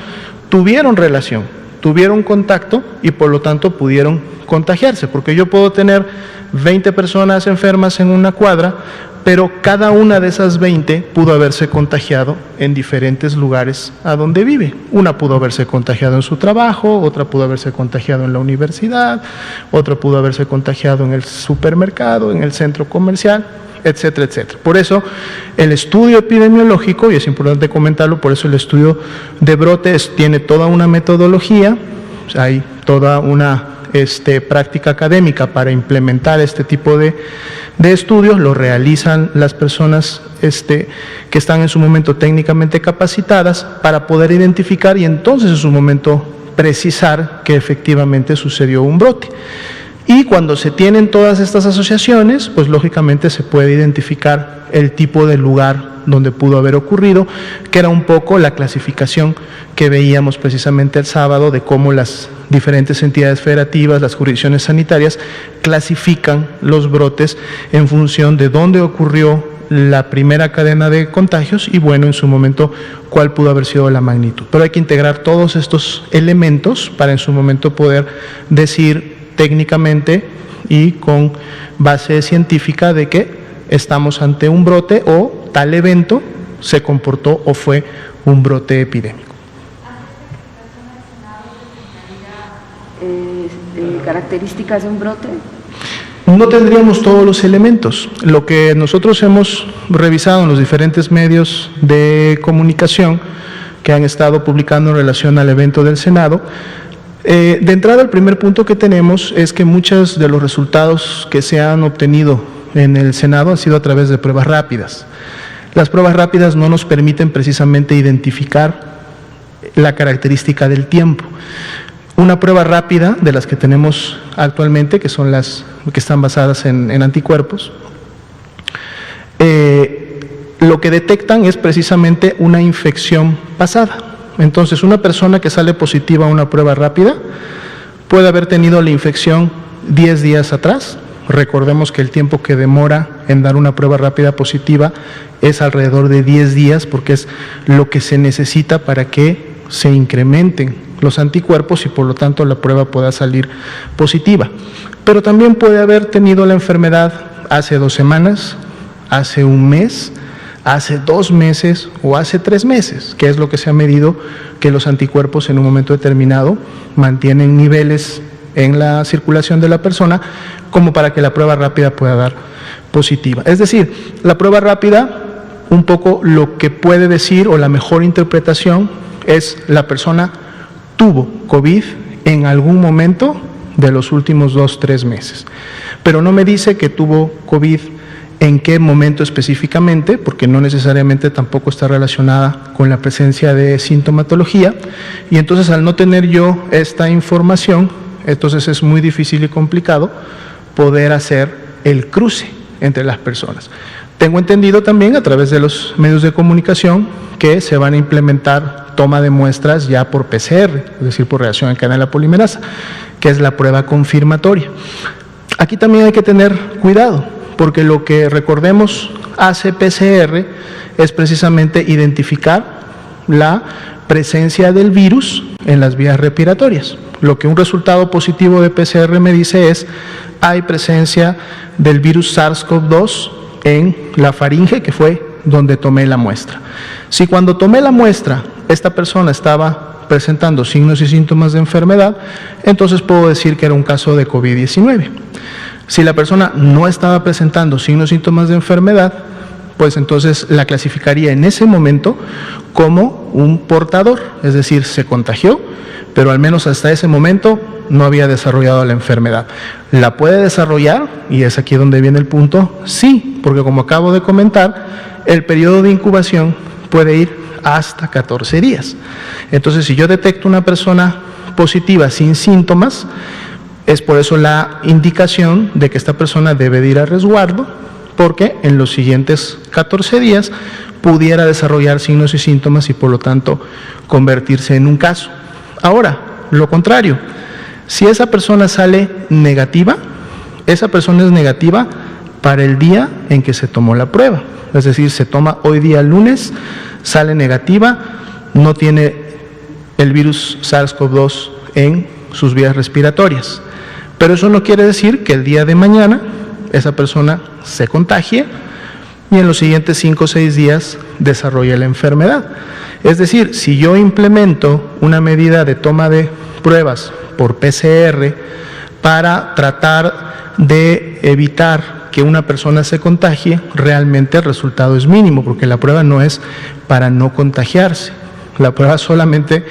tuvieron relación, tuvieron contacto y por lo tanto pudieron contagiarse, porque yo puedo tener 20 personas enfermas en una cuadra, pero cada una de esas 20 pudo haberse contagiado en diferentes lugares a donde vive. Una pudo haberse contagiado en su trabajo, otra pudo haberse contagiado en la universidad, otra pudo haberse contagiado en el supermercado, en el centro comercial, etcétera, etcétera. Por eso el estudio epidemiológico, y es importante comentarlo, por eso el estudio de brotes tiene toda una metodología, o sea, hay toda una práctica académica para implementar este tipo de estudios, lo realizan las personas que están en su momento técnicamente capacitadas para poder identificar y entonces en su momento precisar que efectivamente sucedió un brote. Y cuando se tienen todas estas asociaciones, pues lógicamente se puede identificar el tipo de lugar donde pudo haber ocurrido, que era un poco la clasificación que veíamos precisamente el sábado de cómo las diferentes entidades federativas, las jurisdicciones sanitarias, clasifican los brotes en función de dónde ocurrió la primera cadena de contagios y bueno, en su momento, cuál pudo haber sido la magnitud. Pero hay que integrar todos estos elementos para en su momento poder decir técnicamente y con base científica de que estamos ante un brote o tal evento se comportó o fue un brote epidémico. ¿Características de un brote? No tendríamos todos los elementos. Lo que nosotros hemos revisado en los diferentes medios de comunicación que han estado publicando en relación al evento del Senado, de entrada el primer punto que tenemos es que muchos de los resultados que se han obtenido en el Senado han sido a través de pruebas rápidas. Las pruebas rápidas no nos permiten precisamente identificar la característica del tiempo. Una prueba rápida de las que tenemos actualmente, que son las que están basadas en anticuerpos, lo que detectan es precisamente una infección pasada. Entonces, una persona que sale positiva a una prueba rápida puede haber tenido la infección 10 días atrás. Recordemos que el tiempo que demora en dar una prueba rápida positiva es alrededor de 10 días, porque es lo que se necesita para que se incrementen los anticuerpos y por lo tanto la prueba pueda salir positiva. Pero también puede haber tenido la enfermedad hace 2 semanas, hace 1 mes, hace 2 meses o hace 3 meses, que es lo que se ha medido, que los anticuerpos en un momento determinado mantienen niveles en la circulación de la persona como para que la prueba rápida pueda dar positiva. Es decir, la prueba rápida, un poco lo que puede decir o la mejor interpretación es la persona tuvo COVID en algún momento de los últimos 2-3 meses, pero no me dice que tuvo COVID en qué momento específicamente, porque no necesariamente tampoco está relacionada con la presencia de sintomatología, y entonces al no tener yo esta información, entonces es muy difícil y complicado poder hacer el cruce entre las personas. Tengo entendido también a través de los medios de comunicación que se van a implementar toma de muestras ya por PCR, es decir, por reacción en cadena polimerasa, que es la prueba confirmatoria. Aquí también hay que tener cuidado, porque lo que recordemos hace PCR es precisamente identificar la presencia del virus en las vías respiratorias. Lo que un resultado positivo de PCR me dice es, hay presencia del virus SARS-CoV-2 en la faringe, que fue donde tomé la muestra. Si cuando tomé la muestra esta persona estaba presentando signos y síntomas de enfermedad, entonces puedo decir que era un caso de COVID-19. Si la persona no estaba presentando signos y síntomas de enfermedad, pues entonces la clasificaría en ese momento como un portador, es decir, se contagió, pero al menos hasta ese momento no había desarrollado la enfermedad. ¿La puede desarrollar? Y es aquí donde viene el punto, sí, porque como acabo de comentar, el periodo de incubación puede ir hasta 14 días. Entonces, si yo detecto una persona positiva sin síntomas, es por eso la indicación de que esta persona debe de ir a resguardo, porque en los siguientes 14 días pudiera desarrollar signos y síntomas y por lo tanto convertirse en un caso. Ahora, lo contrario, si esa persona sale negativa, esa persona es negativa para el día en que se tomó la prueba. Es decir, se toma hoy día lunes, sale negativa, no tiene el virus SARS-CoV-2 en sus vías respiratorias. Pero eso no quiere decir que el día de mañana esa persona se contagie y en los siguientes 5 o 6 días desarrolle la enfermedad. Es decir, si yo implemento una medida de toma de pruebas por PCR para tratar de evitar que una persona se contagie, realmente el resultado es mínimo, porque la prueba no es para no contagiarse. La prueba solamente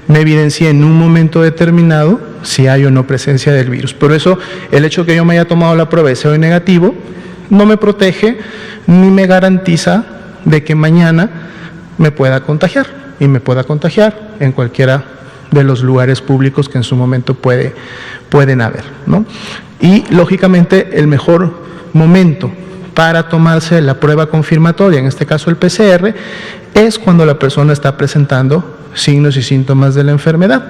me evidencia en un momento determinado si hay o no presencia del virus. Por eso, el hecho de que yo me haya tomado la prueba y sea hoy negativo, no me protege ni me garantiza de que mañana me pueda contagiar, y me pueda contagiar en cualquiera de los lugares públicos que en su momento pueden haber, ¿no? Y, lógicamente, el mejor momento para tomarse la prueba confirmatoria, en este caso el PCR, es cuando la persona está presentando signos y síntomas de la enfermedad,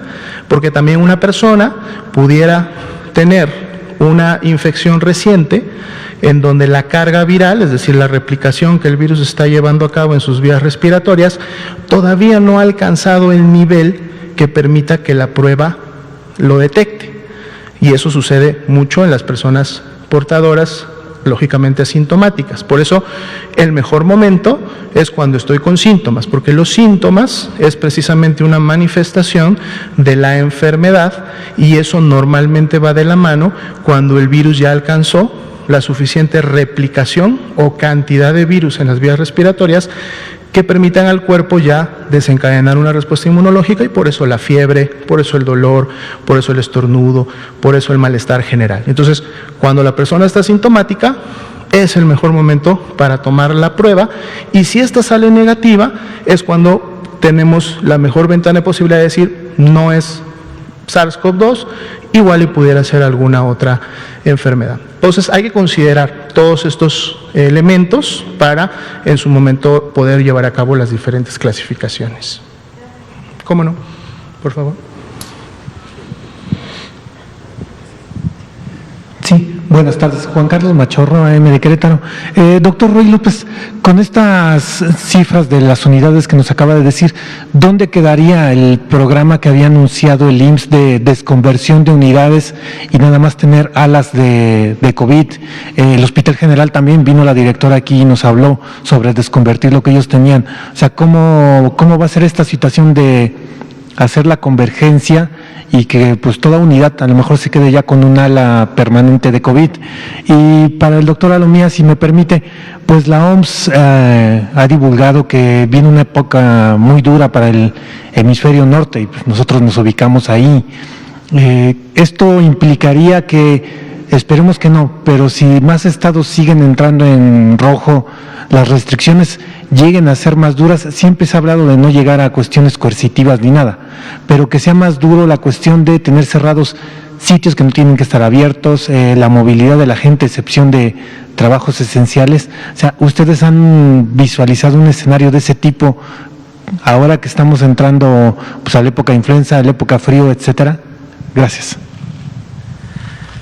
porque también una persona pudiera tener una infección reciente en donde la carga viral, es decir, la replicación que el virus está llevando a cabo en sus vías respiratorias, todavía no ha alcanzado el nivel que permita que la prueba lo detecte. Y eso sucede mucho en las personas portadoras, lógicamente asintomáticas. Por eso el mejor momento es cuando estoy con síntomas, porque los síntomas es precisamente una manifestación de la enfermedad y eso normalmente va de la mano cuando el virus ya alcanzó la suficiente replicación o cantidad de virus en las vías respiratorias que permitan al cuerpo ya desencadenar una respuesta inmunológica, y por eso la fiebre, por eso el dolor, por eso el estornudo, por eso el malestar general. Entonces, cuando la persona está sintomática, es el mejor momento para tomar la prueba, y si esta sale negativa, es cuando tenemos la mejor ventana de posibilidad de decir, no es SARS-CoV-2, igual y pudiera ser alguna otra enfermedad. Entonces hay que considerar todos estos elementos para en su momento poder llevar a cabo las diferentes clasificaciones. ¿Cómo no? Por favor. Sí, buenas tardes. Juan Carlos Machorro, AM de Querétaro. Doctor Roy López, con estas cifras de las unidades que nos acaba de decir, ¿dónde quedaría el programa que había anunciado el IMSS de desconversión de unidades y nada más tener alas de COVID? El Hospital General también vino la directora aquí y nos habló sobre desconvertir lo que ellos tenían. O sea, ¿cómo va a ser esta situación de hacer la convergencia y que pues toda unidad a lo mejor se quede ya con un ala permanente de COVID? Y para el doctor Alomía, si me permite, pues la OMS ha divulgado que viene una época muy dura para el hemisferio norte y pues nosotros nos ubicamos ahí. Esto implicaría que, esperemos que no, pero si más estados siguen entrando en rojo, las restricciones lleguen a ser más duras. Siempre se ha hablado de no llegar a cuestiones coercitivas ni nada, pero que sea más duro la cuestión de tener cerrados sitios que no tienen que estar abiertos, la movilidad de la gente, excepción de trabajos esenciales. O sea, ¿ustedes han visualizado un escenario de ese tipo ahora que estamos entrando pues a la época de influenza, a la época frío, etcétera? Gracias.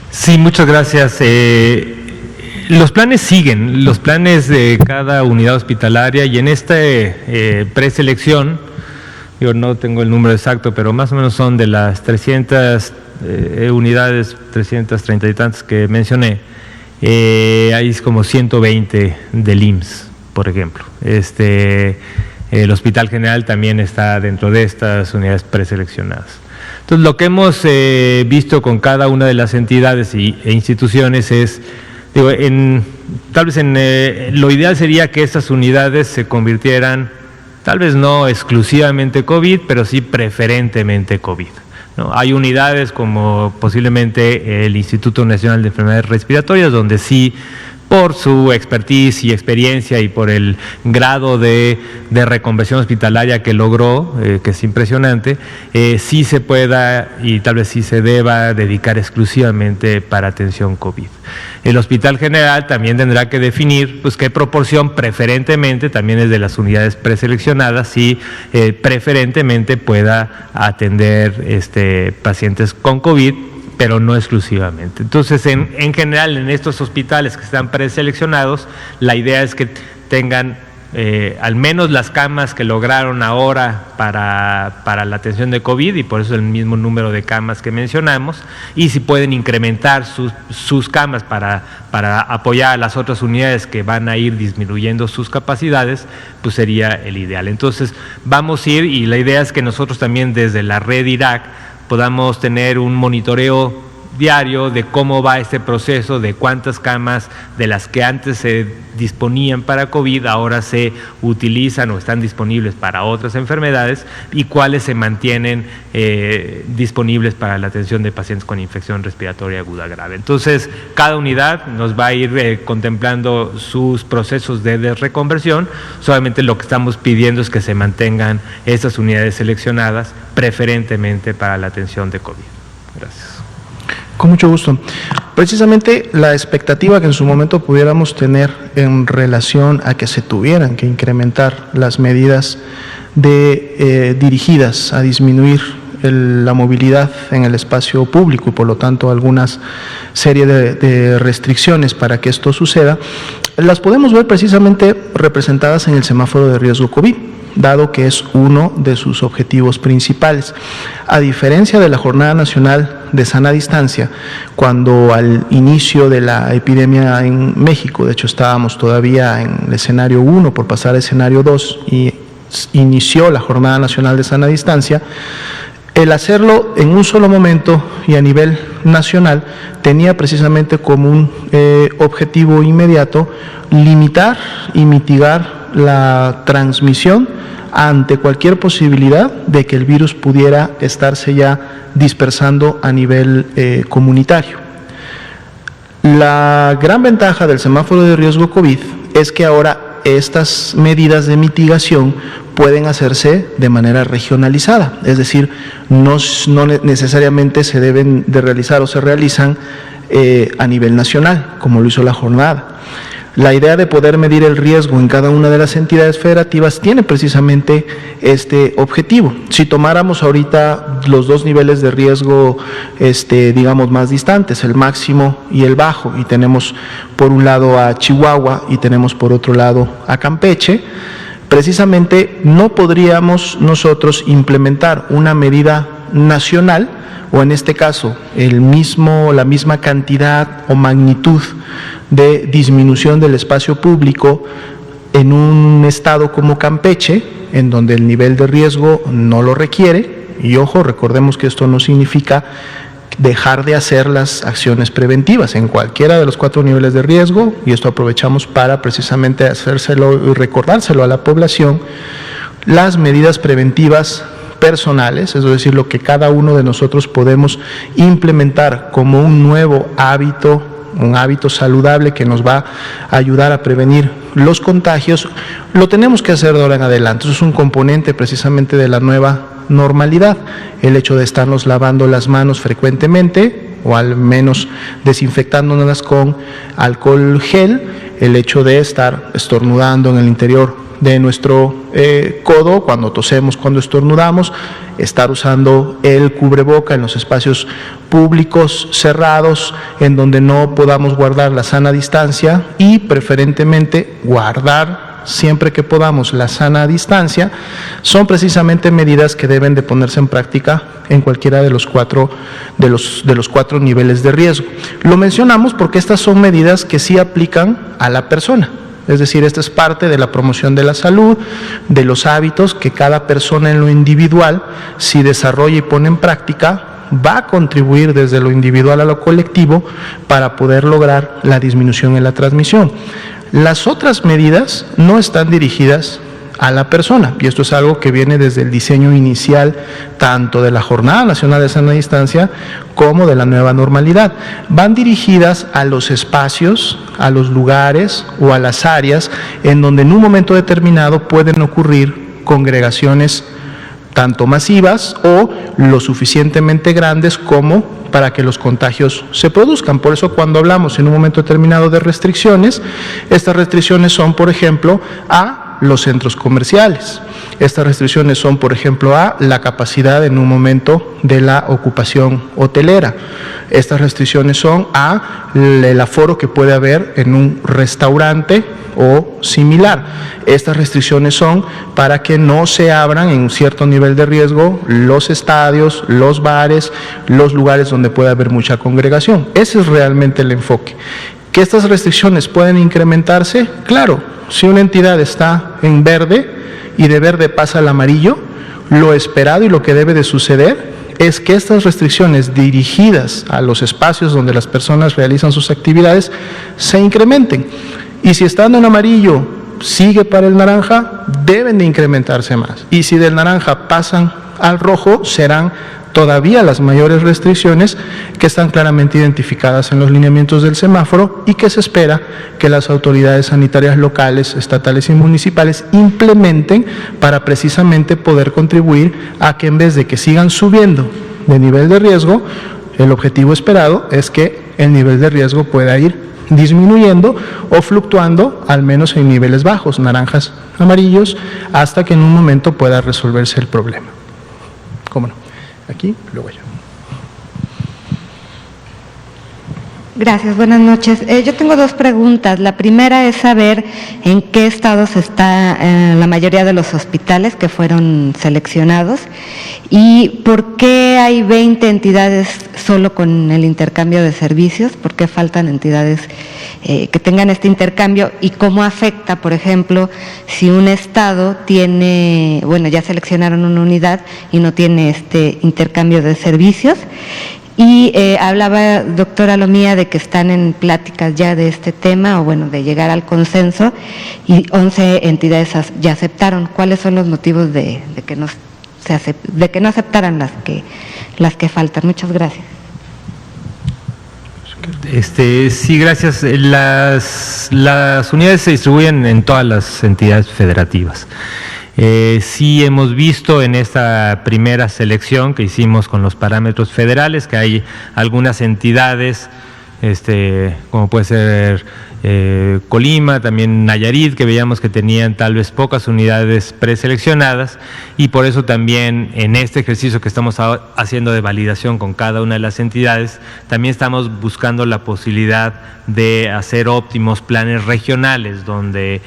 Sí, muchas gracias. Los planes siguen, los planes de cada unidad hospitalaria, y en esta preselección, yo no tengo el número exacto, pero más o menos son de las 300 unidades, 330 y tantas que mencioné, hay como 120 del IMSS, por ejemplo. El Hospital General también está dentro de estas unidades preseleccionadas. Entonces, lo que hemos visto con cada una de las entidades e instituciones es, tal vez lo ideal sería que estas unidades se convirtieran, tal vez no exclusivamente COVID, pero sí preferentemente COVID, ¿no? Hay unidades como posiblemente el Instituto Nacional de Enfermedades Respiratorias, donde sí, por su expertise y experiencia y por el grado de reconversión hospitalaria que logró, que es impresionante, sí se pueda y tal vez sí se deba dedicar exclusivamente para atención COVID. El Hospital General también tendrá que definir pues qué proporción preferentemente, también es de las unidades preseleccionadas, si preferentemente pueda atender pacientes con COVID, pero no exclusivamente. Entonces, en general, en estos hospitales que están preseleccionados, la idea es que tengan al menos las camas que lograron ahora para la atención de COVID, y por eso el mismo número de camas que mencionamos, y si pueden incrementar sus camas para apoyar a las otras unidades que van a ir disminuyendo sus capacidades, pues sería el ideal. Entonces, vamos a ir, y la idea es que nosotros también desde la red IRAC podamos tener un monitoreo diario de cómo va este proceso, de cuántas camas de las que antes se disponían para COVID ahora se utilizan o están disponibles para otras enfermedades, y cuáles se mantienen disponibles para la atención de pacientes con infección respiratoria aguda grave. Entonces, cada unidad nos va a ir contemplando sus procesos de reconversión. Solamente lo que estamos pidiendo es que se mantengan estas unidades seleccionadas preferentemente para la atención de COVID. Gracias. Con mucho gusto. Precisamente la expectativa que en su momento pudiéramos tener en relación a que se tuvieran que incrementar las medidas dirigidas a disminuir la movilidad en el espacio público y por lo tanto algunas serie de restricciones para que esto suceda, las podemos ver precisamente representadas en el semáforo de riesgo COVID, dado que es uno de sus objetivos principales. A diferencia de la Jornada Nacional de Sana Distancia, cuando al inicio de la epidemia en México, de hecho estábamos todavía en el escenario 1 por pasar al escenario 2 y inició la Jornada Nacional de Sana Distancia, el hacerlo en un solo momento y a nivel nacional tenía precisamente como un objetivo inmediato limitar y mitigar la transmisión ante cualquier posibilidad de que el virus pudiera estarse ya dispersando a nivel comunitario. La gran ventaja del semáforo de riesgo COVID es que ahora estas medidas de mitigación pueden hacerse de manera regionalizada, es decir, no necesariamente se deben de realizar o se realizan a nivel nacional, como lo hizo la jornada. La idea de poder medir el riesgo en cada una de las entidades federativas tiene precisamente este objetivo. Si tomáramos ahorita los dos niveles de riesgo, digamos, más distantes, el máximo y el bajo, y tenemos por un lado a Chihuahua y tenemos por otro lado a Campeche, precisamente no podríamos nosotros implementar una medida nacional, o en este caso la misma cantidad o magnitud de disminución del espacio público en un estado como Campeche, en donde el nivel de riesgo no lo requiere, y ojo, recordemos que esto no significa dejar de hacer las acciones preventivas en cualquiera de los 4 niveles de riesgo, y esto aprovechamos para precisamente hacérselo y recordárselo a la población, las medidas preventivas personales, es decir, lo que cada uno de nosotros podemos implementar como un nuevo hábito, un hábito saludable que nos va a ayudar a prevenir los contagios, lo tenemos que hacer de ahora en adelante. Eso es un componente precisamente de la nueva normalidad, el hecho de estarnos lavando las manos frecuentemente o al menos desinfectándolas con alcohol gel, el hecho de estar estornudando en el interior de nuestro codo, cuando tosemos, cuando estornudamos, estar usando el cubreboca en los espacios públicos cerrados en donde no podamos guardar la sana distancia y preferentemente guardar siempre que podamos la sana distancia, son precisamente medidas que deben de ponerse en práctica en cualquiera de los cuatro niveles de riesgo. Lo mencionamos porque estas son medidas que sí aplican a la persona. Es decir, esta es parte de la promoción de la salud, de los hábitos que cada persona en lo individual, si desarrolla y pone en práctica, va a contribuir desde lo individual a lo colectivo para poder lograr la disminución en la transmisión. Las otras medidas no están dirigidas a la persona, y esto es algo que viene desde el diseño inicial tanto de la Jornada Nacional de Sana Distancia como de la nueva normalidad. Van dirigidas a los espacios, a los lugares o a las áreas en donde en un momento determinado pueden ocurrir congregaciones tanto masivas o lo suficientemente grandes como para que los contagios se produzcan. Por eso cuando hablamos en un momento determinado de restricciones, estas restricciones son, por ejemplo, a los centros comerciales. Estas restricciones son, por ejemplo, a la capacidad en un momento de la ocupación hotelera. Estas restricciones son a el aforo que puede haber en un restaurante o similar. Estas restricciones son para que no se abran en un cierto nivel de riesgo los estadios, los bares, los lugares donde puede haber mucha congregación. Ese es realmente el enfoque. ¿Que estas restricciones pueden incrementarse? Claro, si una entidad está en verde y de verde pasa al amarillo, lo esperado y lo que debe de suceder es que estas restricciones dirigidas a los espacios donde las personas realizan sus actividades se incrementen. Y si estando en amarillo sigue para el naranja, deben de incrementarse más. Y si del naranja pasan al rojo, serán todavía las mayores restricciones que están claramente identificadas en los lineamientos del semáforo y que se espera que las autoridades sanitarias locales, estatales y municipales implementen para precisamente poder contribuir a que en vez de que sigan subiendo de nivel de riesgo, el objetivo esperado es que el nivel de riesgo pueda ir disminuyendo o fluctuando al menos en niveles bajos, naranjas, amarillos, hasta que en un momento pueda resolverse el problema. ¿Cómo no? aquí, luego allá. Gracias, buenas noches. Yo tengo dos preguntas. La primera es saber en qué estados está la mayoría de los hospitales que fueron seleccionados y por qué hay 20 entidades solo con el intercambio de servicios, por qué faltan entidades que tengan este intercambio y cómo afecta, por ejemplo, si un estado tiene, bueno, ya seleccionaron una unidad y no tiene este intercambio de servicios. Y hablaba, doctora Lomía, de que están en pláticas ya de este tema, o bueno, de llegar al consenso, y 11 entidades ya aceptaron. ¿Cuáles son los motivos de que no aceptaran las que faltan? Muchas gracias. Sí, gracias. Las unidades se distribuyen en todas las entidades federativas. Sí hemos visto en esta primera selección que hicimos con los parámetros federales que hay algunas entidades, como puede ser Colima, también Nayarit, que veíamos que tenían tal vez pocas unidades preseleccionadas, y por eso también en este ejercicio que estamos haciendo de validación con cada una de las entidades, también estamos buscando la posibilidad de hacer óptimos planes regionales donde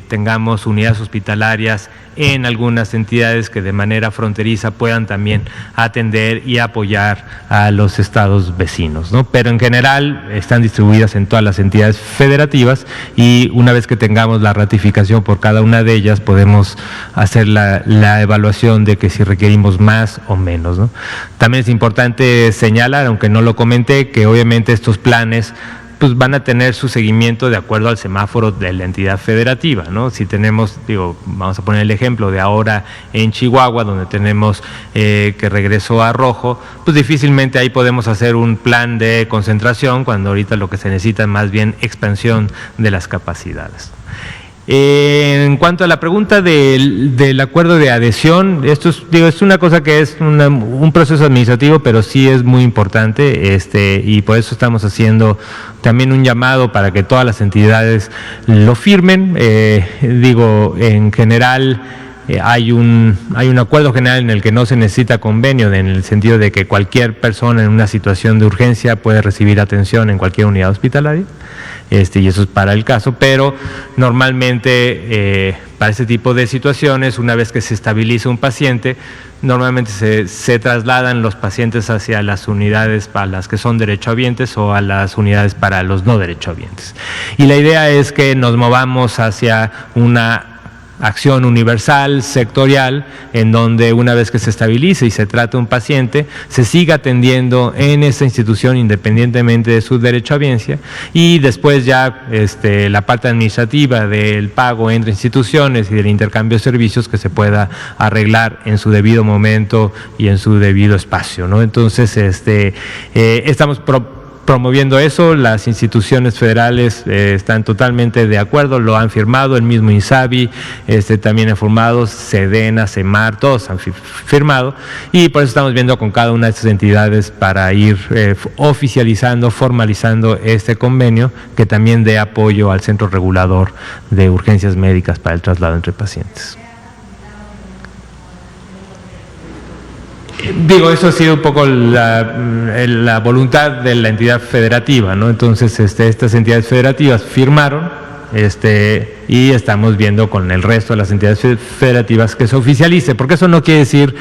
tengamos unidades hospitalarias en algunas entidades que de manera fronteriza puedan también atender y apoyar a los estados vecinos, ¿no? Pero en general están distribuidas en todas las entidades federativas y una vez que tengamos la ratificación por cada una de ellas podemos hacer la evaluación de que si requerimos más o menos, ¿no? También es importante señalar, aunque no lo comenté, que obviamente estos planes pues van a tener su seguimiento de acuerdo al semáforo de la entidad federativa, ¿no? Si tenemos, vamos a poner el ejemplo de ahora en Chihuahua, donde tenemos que regresó a rojo, pues difícilmente ahí podemos hacer un plan de concentración, cuando ahorita lo que se necesita es más bien expansión de las capacidades. En cuanto a la pregunta del acuerdo de adhesión, esto es una cosa que es un proceso administrativo, pero sí es muy importante, y por eso estamos haciendo también un llamado para que todas las entidades lo firmen. En general hay un acuerdo general en el que no se necesita convenio, en el sentido de que cualquier persona en una situación de urgencia puede recibir atención en cualquier unidad hospitalaria. Y eso es para el caso, pero normalmente para este tipo de situaciones, una vez que se estabiliza un paciente, normalmente se trasladan los pacientes hacia las unidades para las que son derechohabientes o a las unidades para los no derechohabientes. Y la idea es que nos movamos hacia una acción universal, sectorial, en donde una vez que se estabilice y se trata un paciente, se siga atendiendo en esa institución independientemente de su derechohabiencia, y después ya la parte administrativa del pago entre instituciones y del intercambio de servicios que se pueda arreglar en su debido momento y en su debido espacio, ¿no? Entonces, estamos promoviendo eso, las instituciones federales están totalmente de acuerdo, lo han firmado, el mismo INSABI también ha firmado, SEDENA, CEMAR, todos han firmado, y por eso estamos viendo con cada una de estas entidades para ir oficializando, formalizando este convenio que también dé apoyo al Centro Regulador de Urgencias Médicas para el traslado entre pacientes. Eso ha sido un poco la voluntad de la entidad federativa, ¿no? Entonces, estas entidades federativas firmaron, y estamos viendo con el resto de las entidades federativas que se oficialice, porque eso no quiere decir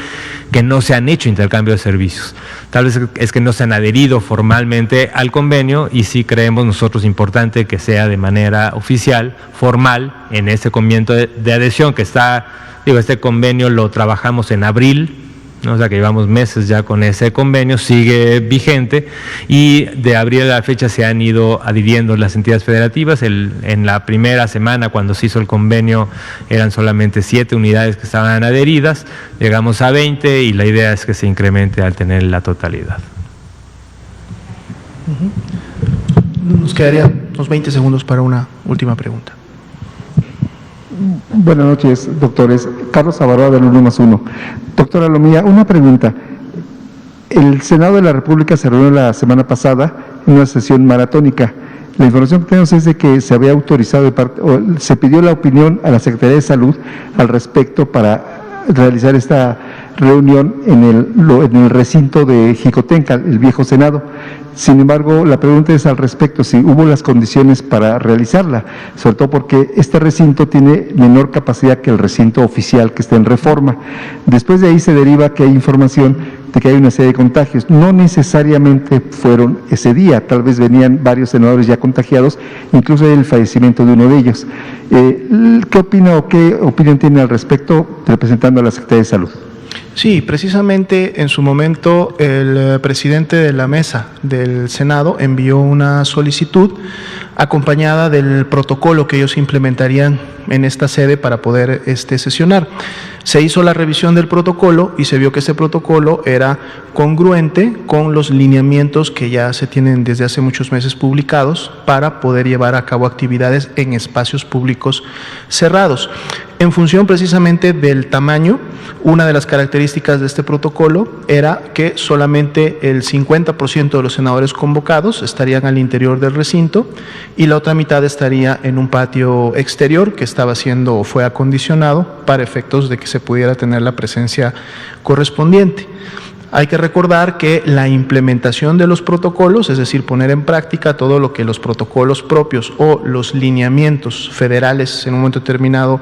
que no se han hecho intercambio de servicios. Tal vez es que no se han adherido formalmente al convenio, y sí creemos nosotros importante que sea de manera oficial, formal, en este convenio de adhesión que está, este convenio lo trabajamos en abril, ¿no? O sea que llevamos meses ya con ese convenio, sigue vigente, y de abril a la fecha se han ido adhiriendo las entidades federativas. En la primera semana, cuando se hizo el convenio, eran solamente 7 unidades que estaban adheridas, llegamos a 20 y la idea es que se incremente al tener la totalidad. Nos quedarían unos 20 segundos para una última pregunta. Buenas noches, doctores. Carlos Avaroa, del 1+1. Doctora Lomía, una pregunta. El Senado de la República se reunió la semana pasada en una sesión maratónica. La información que tenemos es de que se había autorizado, se pidió la opinión a la Secretaría de Salud al respecto para realizar esta reunión en el recinto de Jicotenca, el viejo Senado. Sin embargo, la pregunta es al respecto, si hubo las condiciones para realizarla, sobre todo porque este recinto tiene menor capacidad que el recinto oficial que está en Reforma. Después de ahí se deriva que hay información de que hay una serie de contagios. No necesariamente fueron ese día, tal vez venían varios senadores ya contagiados, incluso el fallecimiento de uno de ellos. ¿Qué opina o qué opinión tiene al respecto representando a la Secretaría de Salud? Sí, precisamente en su momento el presidente de la mesa del Senado envió una solicitud acompañada del protocolo que ellos implementarían en esta sede para poder sesionar. Se hizo la revisión del protocolo y se vio que ese protocolo era congruente con los lineamientos que ya se tienen desde hace muchos meses publicados para poder llevar a cabo actividades en espacios públicos cerrados. En función precisamente del tamaño, una de las características de este protocolo era que solamente el 50% de los senadores convocados estarían al interior del recinto y la otra mitad estaría en un patio exterior que estaba siendo o fue acondicionado para efectos de que se pudiera tener la presencia correspondiente. Hay que recordar que la implementación de los protocolos, es decir, poner en práctica todo lo que los protocolos propios o los lineamientos federales en un momento determinado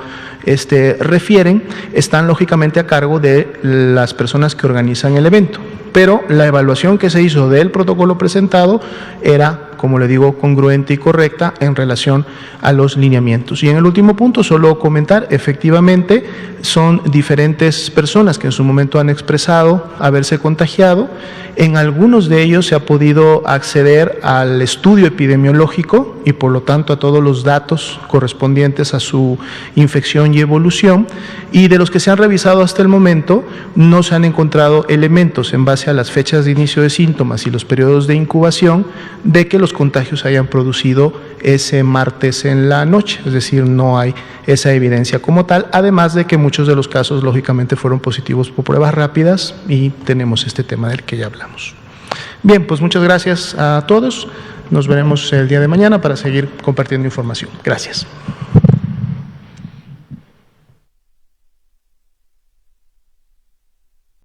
refieren, están lógicamente a cargo de las personas que organizan el evento. Pero la evaluación que se hizo del protocolo presentado era, como le digo, congruente y correcta en relación a los lineamientos. Y en el último punto, solo comentar, efectivamente, son diferentes personas que en su momento han expresado haberse contagiado. En algunos de ellos se ha podido acceder al estudio epidemiológico y por lo tanto a todos los datos correspondientes a su infección y evolución, y de los que se han revisado hasta el momento no se han encontrado elementos en base a las fechas de inicio de síntomas y los periodos de incubación de que los contagios hayan producido ese martes en la noche, es decir, no hay esa evidencia como tal, además de que muchos de los casos lógicamente fueron positivos por pruebas rápidas y tenemos este tema del que ya hablamos. Bien, pues muchas gracias a todos, nos veremos el día de mañana para seguir compartiendo información. Gracias.